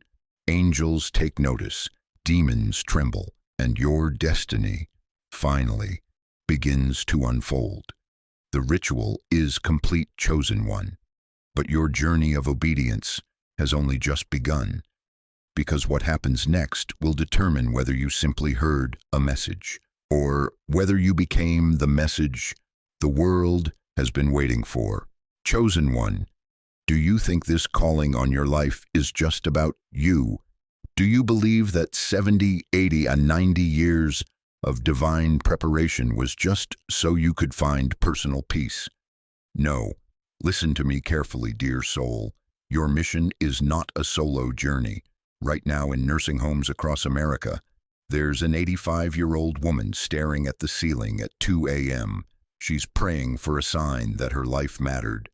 Angels take notice, demons tremble, and your destiny, finally, begins to unfold. The ritual is complete, chosen one, but your journey of obedience has only just begun, because what happens next will determine whether you simply heard a message, or whether you became the message the world has been waiting for. Chosen one, do you think this calling on your life is just about you? Do you believe that 70, 80, and 90 years of divine preparation was just so you could find personal peace? No. Listen to me carefully, dear soul. Your mission is not a solo journey. Right now in nursing homes across America, there's an 85-year-old woman staring at the ceiling at 2 a.m. She's praying for a sign that her life mattered,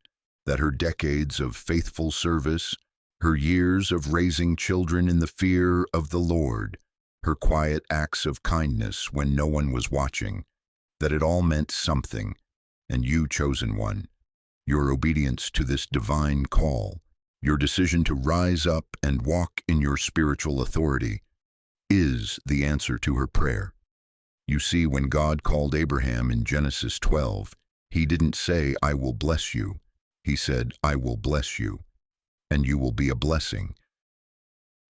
that her decades of faithful service, her years of raising children in the fear of the Lord, her quiet acts of kindness when no one was watching, that it all meant something. And you, chosen one, your obedience to this divine call, your decision to rise up and walk in your spiritual authority, is the answer to her prayer. You see, when God called Abraham in Genesis 12, he didn't say, I will bless you. He said, I will bless you, and you will be a blessing.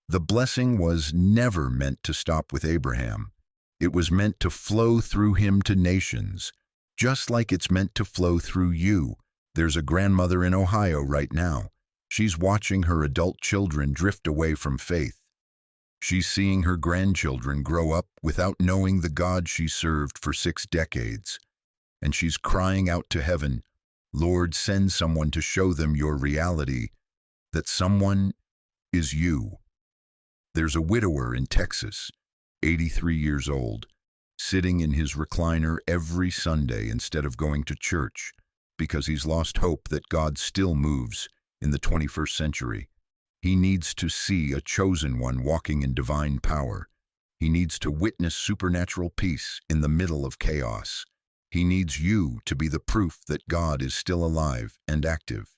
The blessing was never meant to stop with Abraham. It was meant to flow through him to nations, just like it's meant to flow through you. There's a grandmother in Ohio right now. She's watching her adult children drift away from faith. She's seeing her grandchildren grow up without knowing the God she served for 6 decades. and she's crying out to heaven, Lord, send someone to show them your reality, that someone is you. There's a widower in Texas, 83 years old, sitting in his recliner every Sunday instead of going to church because he's lost hope that God still moves in the 21st century. He needs to see a chosen one walking in divine power. He needs to witness supernatural peace in the middle of chaos. He needs you to be the proof that God is still alive and active.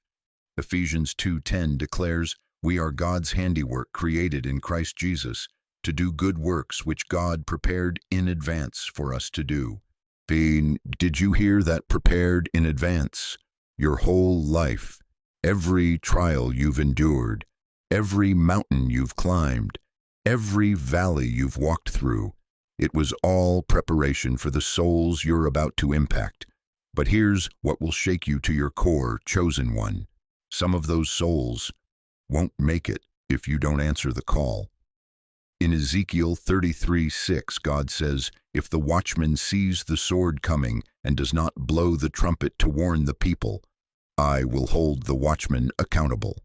Ephesians 2:10 declares, "We are God's handiwork created in Christ Jesus to do good works which God prepared in advance for us to do." Did you hear that? Prepared in advance? Your whole life, every trial you've endured, every mountain you've climbed, every valley you've walked through, it was all preparation for the souls you're about to impact. But here's what will shake you to your core, chosen one. Some of those souls won't make it if you don't answer the call. In Ezekiel 33:6, God says, "If the watchman sees the sword coming and does not blow the trumpet to warn the people, I will hold the watchman accountable."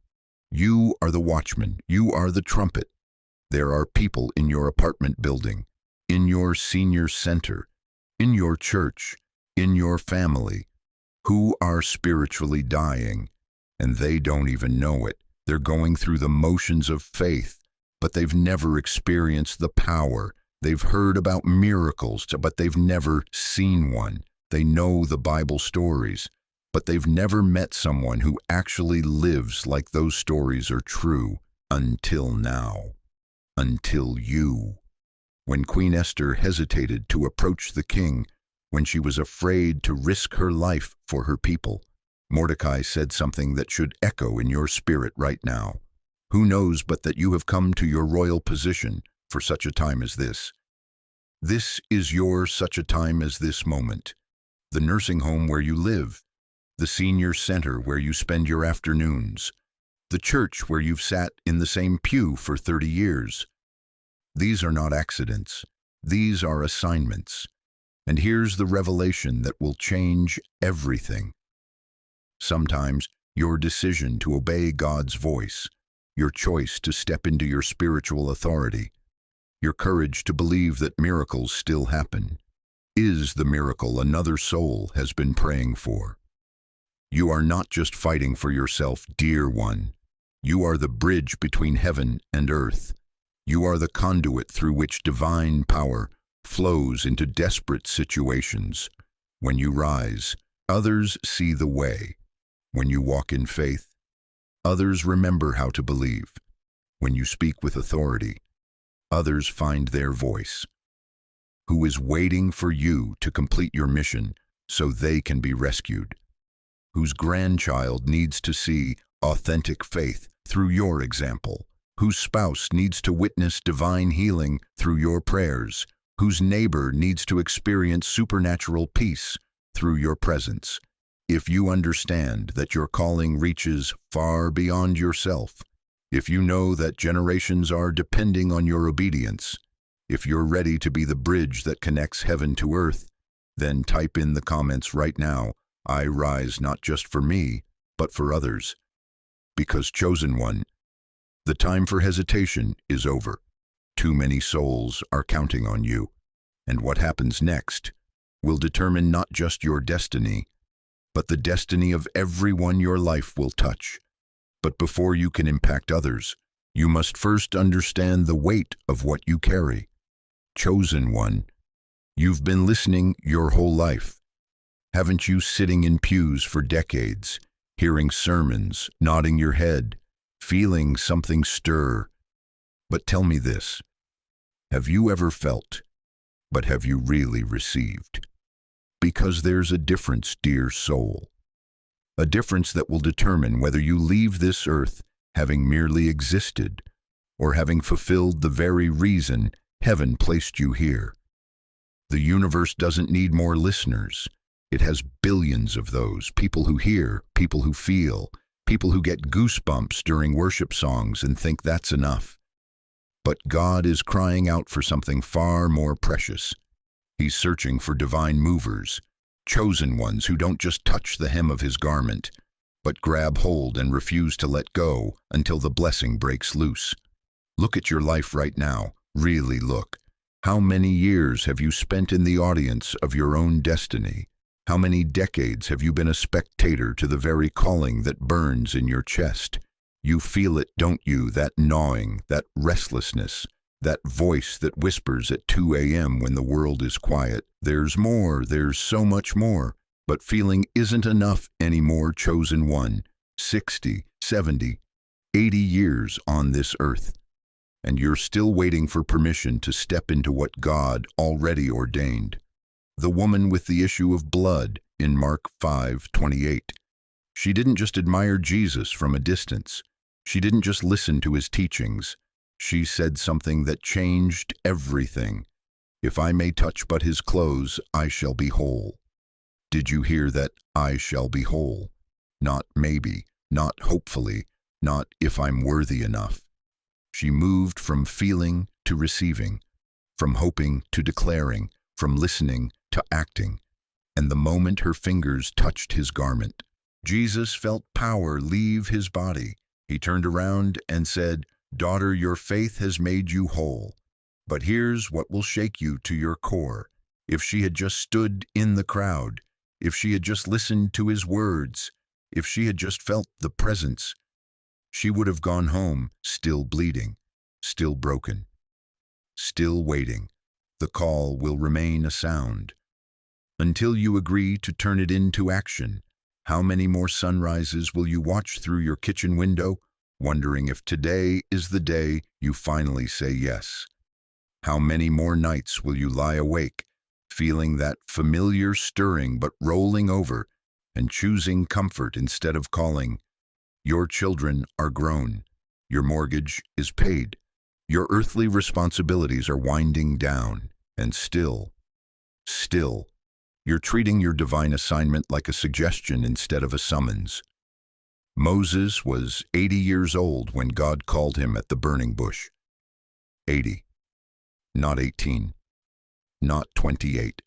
You are the watchman. You are the trumpet. There are people in your apartment building, in your senior center, in your church, in your family, who are spiritually dying, and they don't even know it. They're going through the motions of faith, but they've never experienced the power. They've heard about miracles, but they've never seen one. They know the Bible stories, but they've never met someone who actually lives like those stories are true until now. Until you. When Queen Esther hesitated to approach the king, when she was afraid to risk her life for her people, Mordecai said something that should echo in your spirit right now. Who knows but that you have come to your royal position for such a time as this? This is your such a time as this moment. The nursing home where you live, the senior center where you spend your afternoons, the church where you've sat in the same pew for 30 years. These are not accidents. These are assignments. And here's the revelation that will change everything. Sometimes your decision to obey God's voice, your choice to step into your spiritual authority, your courage to believe that miracles still happen, is the miracle another soul has been praying for. You are not just fighting for yourself, dear one. You are the bridge between heaven and earth. You are the conduit through which divine power flows into desperate situations. When you rise, others see the way. When you walk in faith, others remember how to believe. When you speak with authority, others find their voice. Who is waiting for you to complete your mission so they can be rescued? Whose grandchild needs to see authentic faith through your example? Whose spouse needs to witness divine healing through your prayers? Whose neighbor needs to experience supernatural peace through your presence? If you understand that your calling reaches far beyond yourself, if you know that generations are depending on your obedience, if you're ready to be the bridge that connects heaven to earth, then type in the comments right now, I rise not just for me, but for others. Because, chosen one, the time for hesitation is over. Too many souls are counting on you, and what happens next will determine not just your destiny, but the destiny of everyone your life will touch. But before you can impact others, you must first understand the weight of what you carry. Chosen one, you've been listening your whole life. Haven't you, sitting in pews for decades, hearing sermons, nodding your head, feeling something stir? But tell me this, have you ever felt, but have you really received? Because there's a difference, dear soul. A difference that will determine whether you leave this earth having merely existed or having fulfilled the very reason heaven placed you here. The universe doesn't need more listeners. It has billions of those, people who hear, people who feel, people who get goosebumps during worship songs and think that's enough. But God is crying out for something far more precious. He's searching for divine movers, chosen ones who don't just touch the hem of his garment, but grab hold and refuse to let go until the blessing breaks loose. Look at your life right now. Really look. How many years have you spent in the audience of your own destiny? How many decades have you been a spectator to the very calling that burns in your chest? You feel it, don't you? That gnawing, that restlessness, that voice that whispers at 2 a.m. when the world is quiet. There's more, there's so much more. But feeling isn't enough anymore, chosen one. 60, 70, 80 years on this earth. And you're still waiting for permission to step into what God already ordained. The woman with the issue of blood in Mark 5:28. She didn't just admire Jesus from a distance. She didn't just listen to his teachings. She said something that changed everything. If I may touch but his clothes, I shall be whole. Did you hear that? I shall be whole. Not maybe, not hopefully, not if I'm worthy enough. She moved from feeling to receiving, from hoping to declaring, from listening to acting. And the moment her fingers touched his garment, Jesus felt power leave his body. He turned around and said, "Daughter, your faith has made you whole." But here's what will shake you to your core. If she had just stood in the crowd, if she had just listened to his words, if she had just felt the presence, she would have gone home still bleeding, still broken, still waiting. The call will remain a sound until you agree to turn it into action. How many more sunrises will you watch through your kitchen window, wondering if today is the day you finally say yes? How many more nights will you lie awake, feeling that familiar stirring but rolling over and choosing comfort instead of calling? Your children are grown. Your mortgage is paid. Your earthly responsibilities are winding down. And still, you're treating your divine assignment like a suggestion instead of a summons. Moses was 80 years old when God called him at the burning bush. 80. Not 18. Not 28.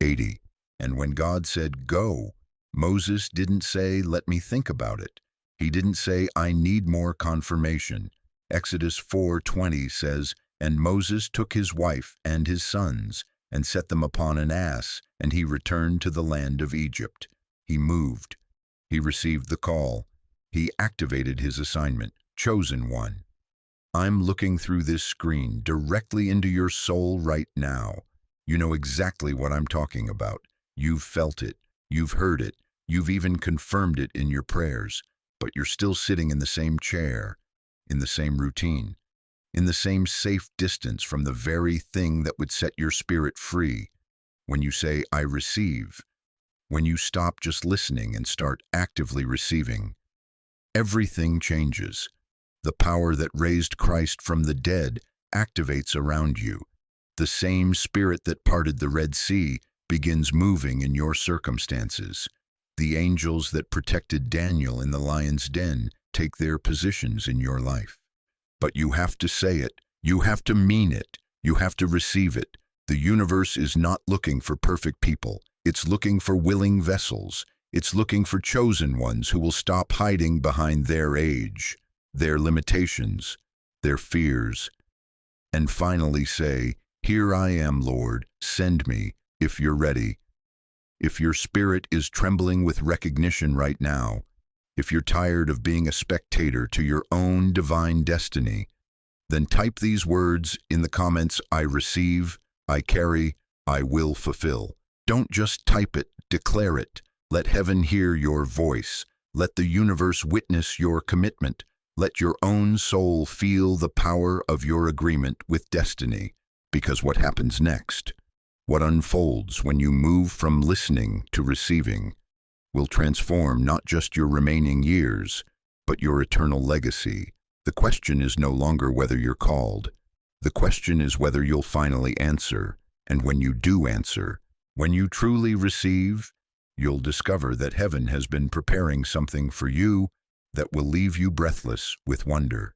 80. And when God said, "Go," Moses didn't say, "Let me think about it." He didn't say, "I need more confirmation." Exodus 4:20 says, "And Moses took his wife and his sons, and set them upon an ass, and he returned to the land of Egypt." He moved. He received the call. He activated his assignment. Chosen one. I'm looking through this screen directly into your soul right now. You know exactly what I'm talking about. You've felt it. You've heard it. You've even confirmed it in your prayers. But you're still sitting in the same chair, in the same routine, in the same safe distance from the very thing that would set your spirit free. When you say, "I receive," when you stop just listening and start actively receiving, everything changes. The power that raised Christ from the dead activates around you. The same Spirit that parted the Red Sea begins moving in your circumstances. The angels that protected Daniel in the lion's den take their positions in your life. But you have to say it. You have to mean it. You have to receive it. The universe is not looking for perfect people. It's looking for willing vessels. It's looking for chosen ones who will stop hiding behind their age, their limitations, their fears, and finally say, "Here I am, Lord, send me if you're ready." If your spirit is trembling with recognition right now, if you're tired of being a spectator to your own divine destiny, then type these words in the comments: "I receive, I carry, I will fulfill." Don't just type it, declare it. Let heaven hear your voice. Let the universe witness your commitment. Let your own soul feel the power of your agreement with destiny. Because what happens next, what unfolds when you move from listening to receiving, will transform not just your remaining years, but your eternal legacy. The question is no longer whether you're called. The question is whether you'll finally answer. And when you do answer, when you truly receive, you'll discover that heaven has been preparing something for you that will leave you breathless with wonder.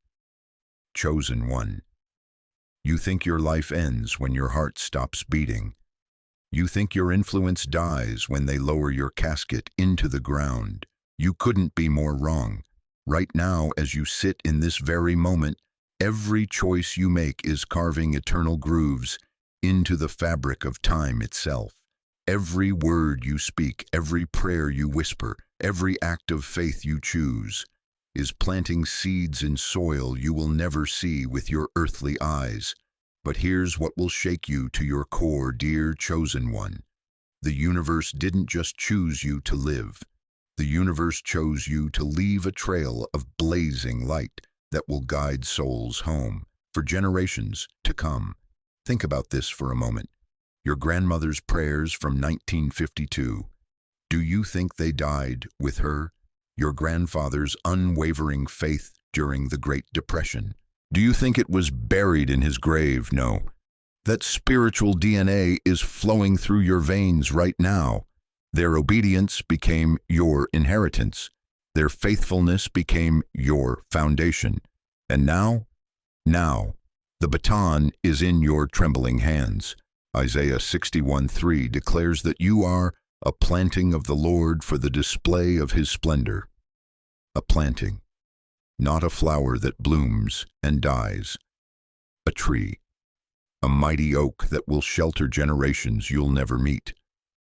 Chosen one. You think your life ends when your heart stops beating. You think your influence dies when they lower your casket into the ground. You couldn't be more wrong. Right now, as you sit in this very moment, every choice you make is carving eternal grooves into the fabric of time itself. Every word you speak, every prayer you whisper, every act of faith you choose is planting seeds in soil you will never see with your earthly eyes. But here's what will shake you to your core, dear chosen one. The universe didn't just choose you to live. The universe chose you to leave a trail of blazing light that will guide souls home for generations to come. Think about this for a moment. Your grandmother's prayers from 1952. Do you think they died with her? Your grandfather's unwavering faith during the Great Depression. Do you think it was buried in his grave? No. That spiritual DNA is flowing through your veins right now. Their obedience became your inheritance. Their faithfulness became your foundation. And now, the baton is in your trembling hands. Isaiah 61:3 declares that you are a planting of the Lord for the display of his splendor. A planting, not a flower that blooms and dies. A tree, a mighty oak that will shelter generations you'll never meet,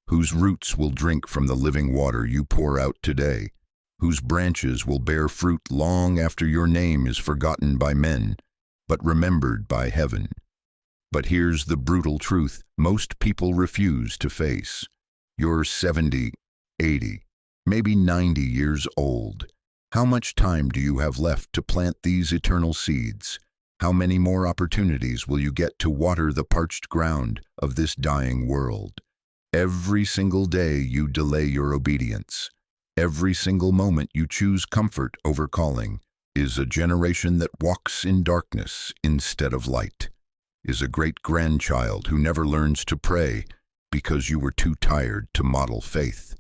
whose roots will drink from the living water you pour out today, whose branches will bear fruit long after your name is forgotten by men, but remembered by heaven. But here's the brutal truth most people refuse to face. You're 70, 80, maybe 90 years old. How much time do you have left to plant these eternal seeds? How many more opportunities will you get to water the parched ground of this dying world? Every single day you delay your obedience, every single moment you choose comfort over calling, is a generation that walks in darkness instead of light, is a great-grandchild who never learns to pray because you were too tired to model faith,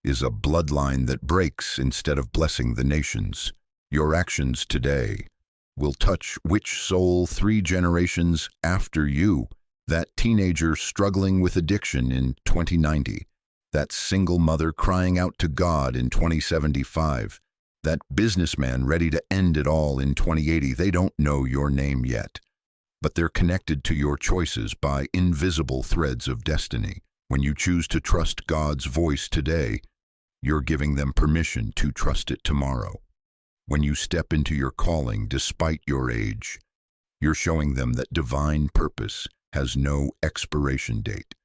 is a bloodline that breaks instead of blessing the nations. Your actions today will touch which soul 3 generations after you? That teenager struggling with addiction in 2090, that single mother crying out to God in 2075, that businessman ready to end it all in 2080. They don't know your name yet, but they're connected to your choices by invisible threads of destiny. When you choose to trust God's voice today, you're giving them permission to trust it tomorrow. When you step into your calling despite your age, you're showing them that divine purpose has no expiration date.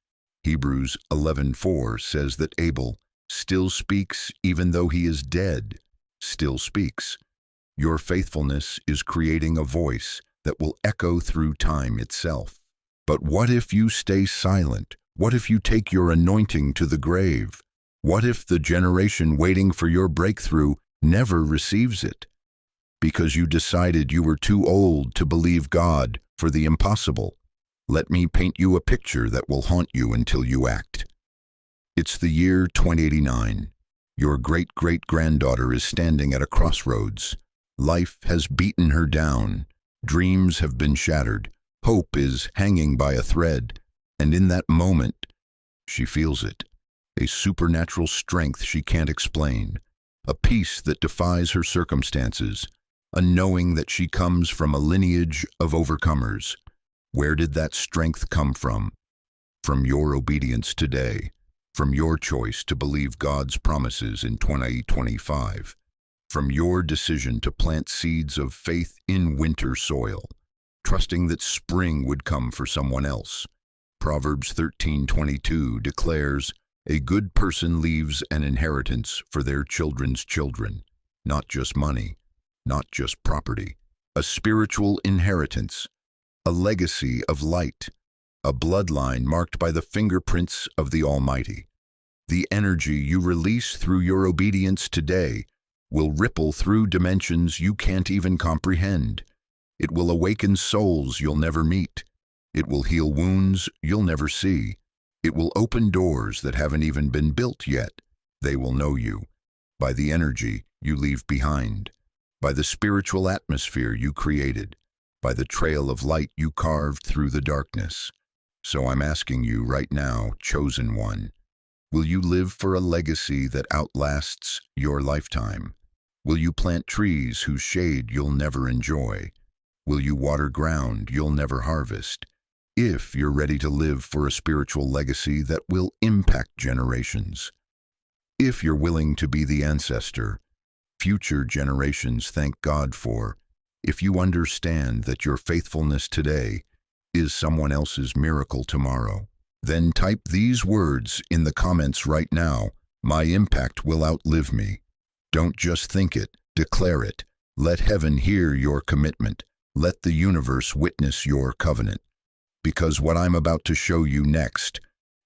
Hebrews 11:4 says that Abel still speaks even though he is dead, still speaks. Your faithfulness is creating a voice that will echo through time itself. But what if you stay silent? What if you take your anointing to the grave? What if the generation waiting for your breakthrough never receives it? Because you decided you were too old to believe God for the impossible. Let me paint you a picture that will haunt you until you act. It's the year 2089. Your great-great-granddaughter is standing at a crossroads. Life has beaten her down. Dreams have been shattered. Hope is hanging by a thread. And in that moment, she feels it. A supernatural strength she can't explain. A peace that defies her circumstances. A knowing that she comes from a lineage of overcomers. Where did that strength come from? From your obedience today, from your choice to believe God's promises in 2025, from your decision to plant seeds of faith in winter soil, trusting that spring would come for someone else. Proverbs 13:22 declares, "A good person leaves an inheritance for their children's children, not just money, not just property, a spiritual inheritance, a legacy of light, a bloodline marked by the fingerprints of the Almighty. The energy you release through your obedience today will ripple through dimensions you can't even comprehend. It will awaken souls you'll never meet. It will heal wounds you'll never see. It will open doors that haven't even been built yet. They will know you by the energy you leave behind, by the spiritual atmosphere you created, by the trail of light you carved through the darkness. So I'm asking you right now, chosen one, will you live for a legacy that outlasts your lifetime? Will you plant trees whose shade you'll never enjoy? Will you water ground you'll never harvest? If you're ready to live for a spiritual legacy that will impact generations. If you're willing to be the ancestor future generations thank God for, if you understand that your faithfulness today is someone else's miracle tomorrow, then type these words in the comments right now. My impact will outlive me. Don't just think it, declare it. Let heaven hear your commitment. Let the universe witness your covenant. Because what I'm about to show you next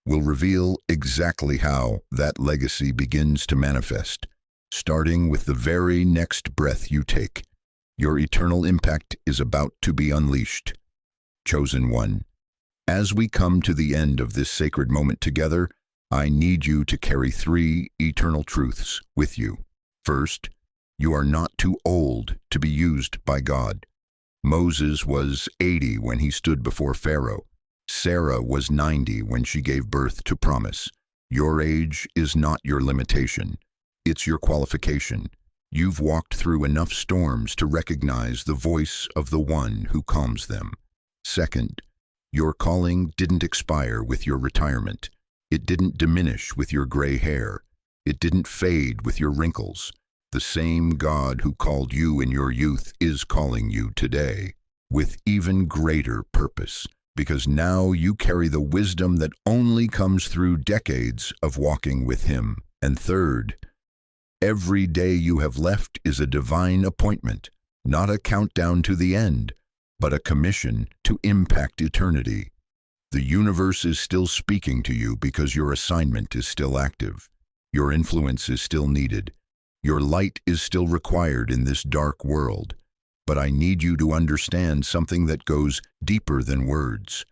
will reveal exactly how that legacy begins to manifest. Starting with the very next breath you take, your eternal impact is about to be unleashed. Chosen one, as we come to the end of this sacred moment together, I need you to carry 3 eternal truths with you. First, you are not too old to be used by God. Moses was 80 when he stood before Pharaoh. Sarah was 90 when she gave birth to promise. Your age is not your limitation. It's your qualification. You've walked through enough storms to recognize the voice of the one who calms them. Second, your calling didn't expire with your retirement. It didn't diminish with your gray hair. It didn't fade with your wrinkles. The same God who called you in your youth is calling you today with even greater purpose, because now you carry the wisdom that only comes through decades of walking with Him. And third, every day you have left is a divine appointment, not a countdown to the end, but a commission to impact eternity. The universe is still speaking to you because your assignment is still active. Your influence is still needed. Your light is still required in this dark world. But I need you to understand something that goes deeper than words.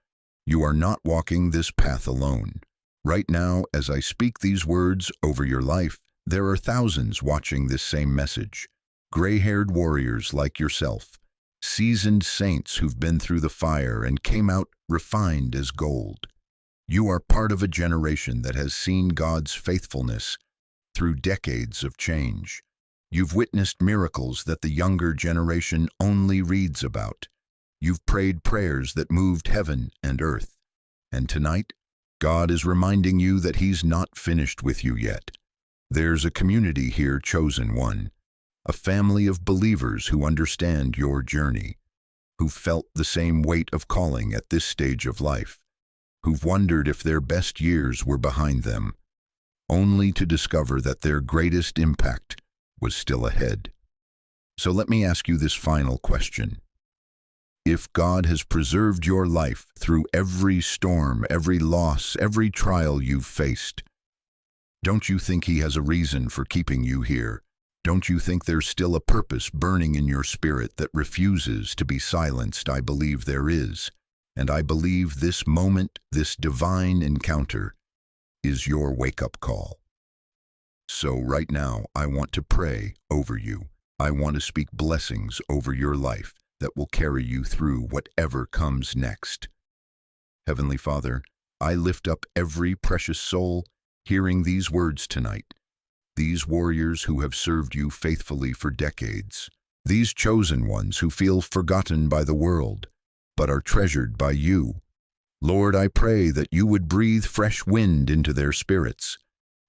You are not walking this path alone. Right now, as I speak these words over your life, there are thousands watching this same message. Gray-haired warriors like yourself, seasoned saints who've been through the fire and came out refined as gold. You are part of a generation that has seen God's faithfulness through decades of change. You've witnessed miracles that the younger generation only reads about. You've prayed prayers that moved heaven and earth. And tonight, God is reminding you that He's not finished with you yet. There's a community here, chosen one, a family of believers who understand your journey, who've felt the same weight of calling at this stage of life, who've wondered if their best years were behind them, only to discover that their greatest impact was still ahead. So let me ask you this final question. If God has preserved your life through every storm, every loss, every trial you've faced, don't you think He has a reason for keeping you here? Don't you think there's still a purpose burning in your spirit that refuses to be silenced? I believe there is. And I believe this moment, this divine encounter, is your wake-up call. So right now, I want to pray over you. I want to speak blessings over your life that will carry you through whatever comes next. Heavenly Father, I lift up every precious soul hearing these words tonight. These warriors who have served you faithfully for decades. These chosen ones who feel forgotten by the world, but are treasured by you. Lord, I pray that you would breathe fresh wind into their spirits.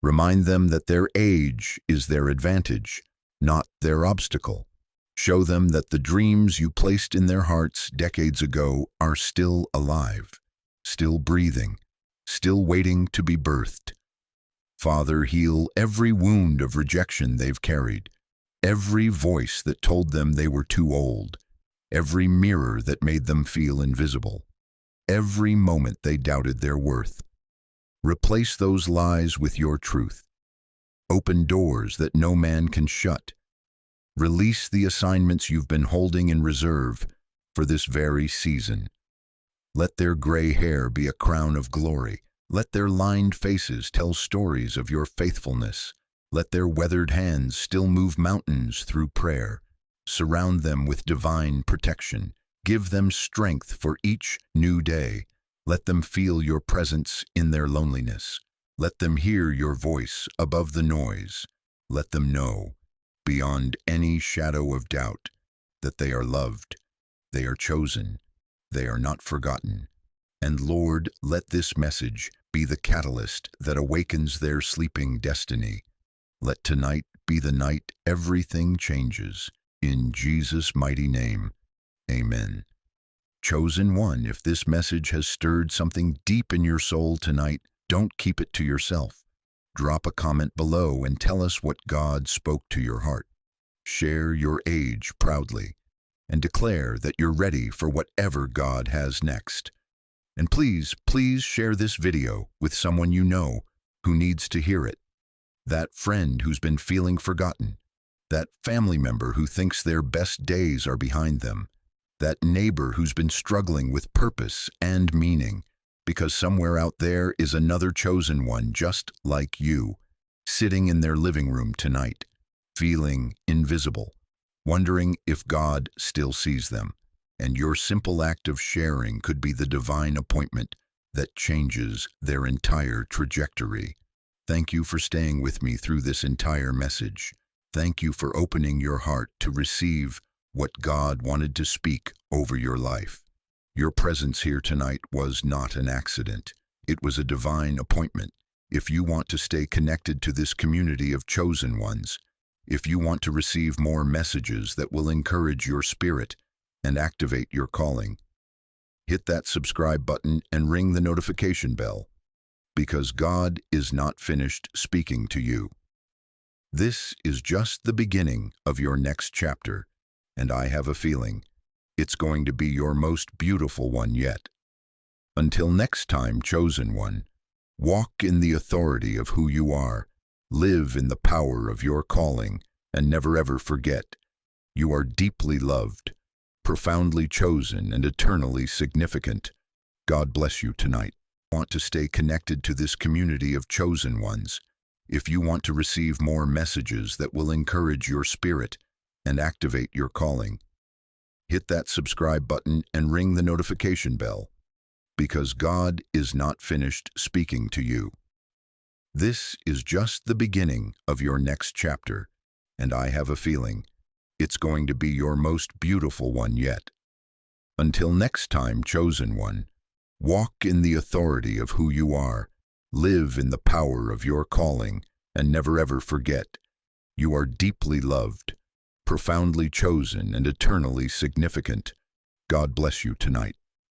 Remind them that their age is their advantage, not their obstacle. Show them that the dreams you placed in their hearts decades ago are still alive, still breathing, still waiting to be birthed. Father, heal every wound of rejection they've carried, every voice that told them they were too old, every mirror that made them feel invisible, every moment they doubted their worth. Replace those lies with your truth. Open doors that no man can shut. Release the assignments you've been holding in reserve for this very season. Let their gray hair be a crown of glory. Let their lined faces tell stories of your faithfulness. Let their weathered hands still move mountains through prayer. Surround them with divine protection. Give them strength for each new day. Let them feel your presence in their loneliness. Let them hear your voice above the noise. Let them know, beyond any shadow of doubt, that they are loved, they are chosen, they are not forgotten. And Lord, let this message be the catalyst that awakens their sleeping destiny. Let tonight be the night everything changes. In Jesus' mighty name, amen. Chosen one, if this message has stirred something deep in your soul tonight, don't keep it to yourself. Drop a comment below and tell us what God spoke to your heart. Share your age proudly and declare that you're ready for whatever God has next. And please share this video with someone you know who needs to hear it. That friend who's been feeling forgotten. That family member who thinks their best days are behind them. That neighbor who's been struggling with purpose and meaning, because somewhere out there is another chosen one just like you, sitting in their living room tonight, feeling invisible, wondering if God still sees them. And your simple act of sharing could be the divine appointment that changes their entire trajectory. Thank you for staying with me through this entire message. Thank you for opening your heart to receive what God wanted to speak over your life. Your presence here tonight was not an accident. It was a divine appointment. If you want to stay connected to this community of chosen ones, if you want to receive more messages that will encourage your spirit and activate your calling, hit that subscribe button and ring the notification bell, because God is not finished speaking to you. This is just the beginning of your next chapter, and I have a feeling it's going to be your most beautiful one yet. Until next time, chosen one, walk in the authority of who you are, live in the power of your calling, and never ever forget, you are deeply loved, profoundly chosen, and eternally significant. God bless you tonight. Want to stay connected to this community of chosen ones? If you want to receive more messages that will encourage your spirit and activate your calling, hit that subscribe button and ring the notification bell, because God is not finished speaking to you. This is just the beginning of your next chapter, and I have a feeling it's going to be your most beautiful one yet. Until next time, chosen one, walk in the authority of who you are, live in the power of your calling, and never ever forget, you are deeply loved, profoundly chosen, and eternally significant. God bless you tonight.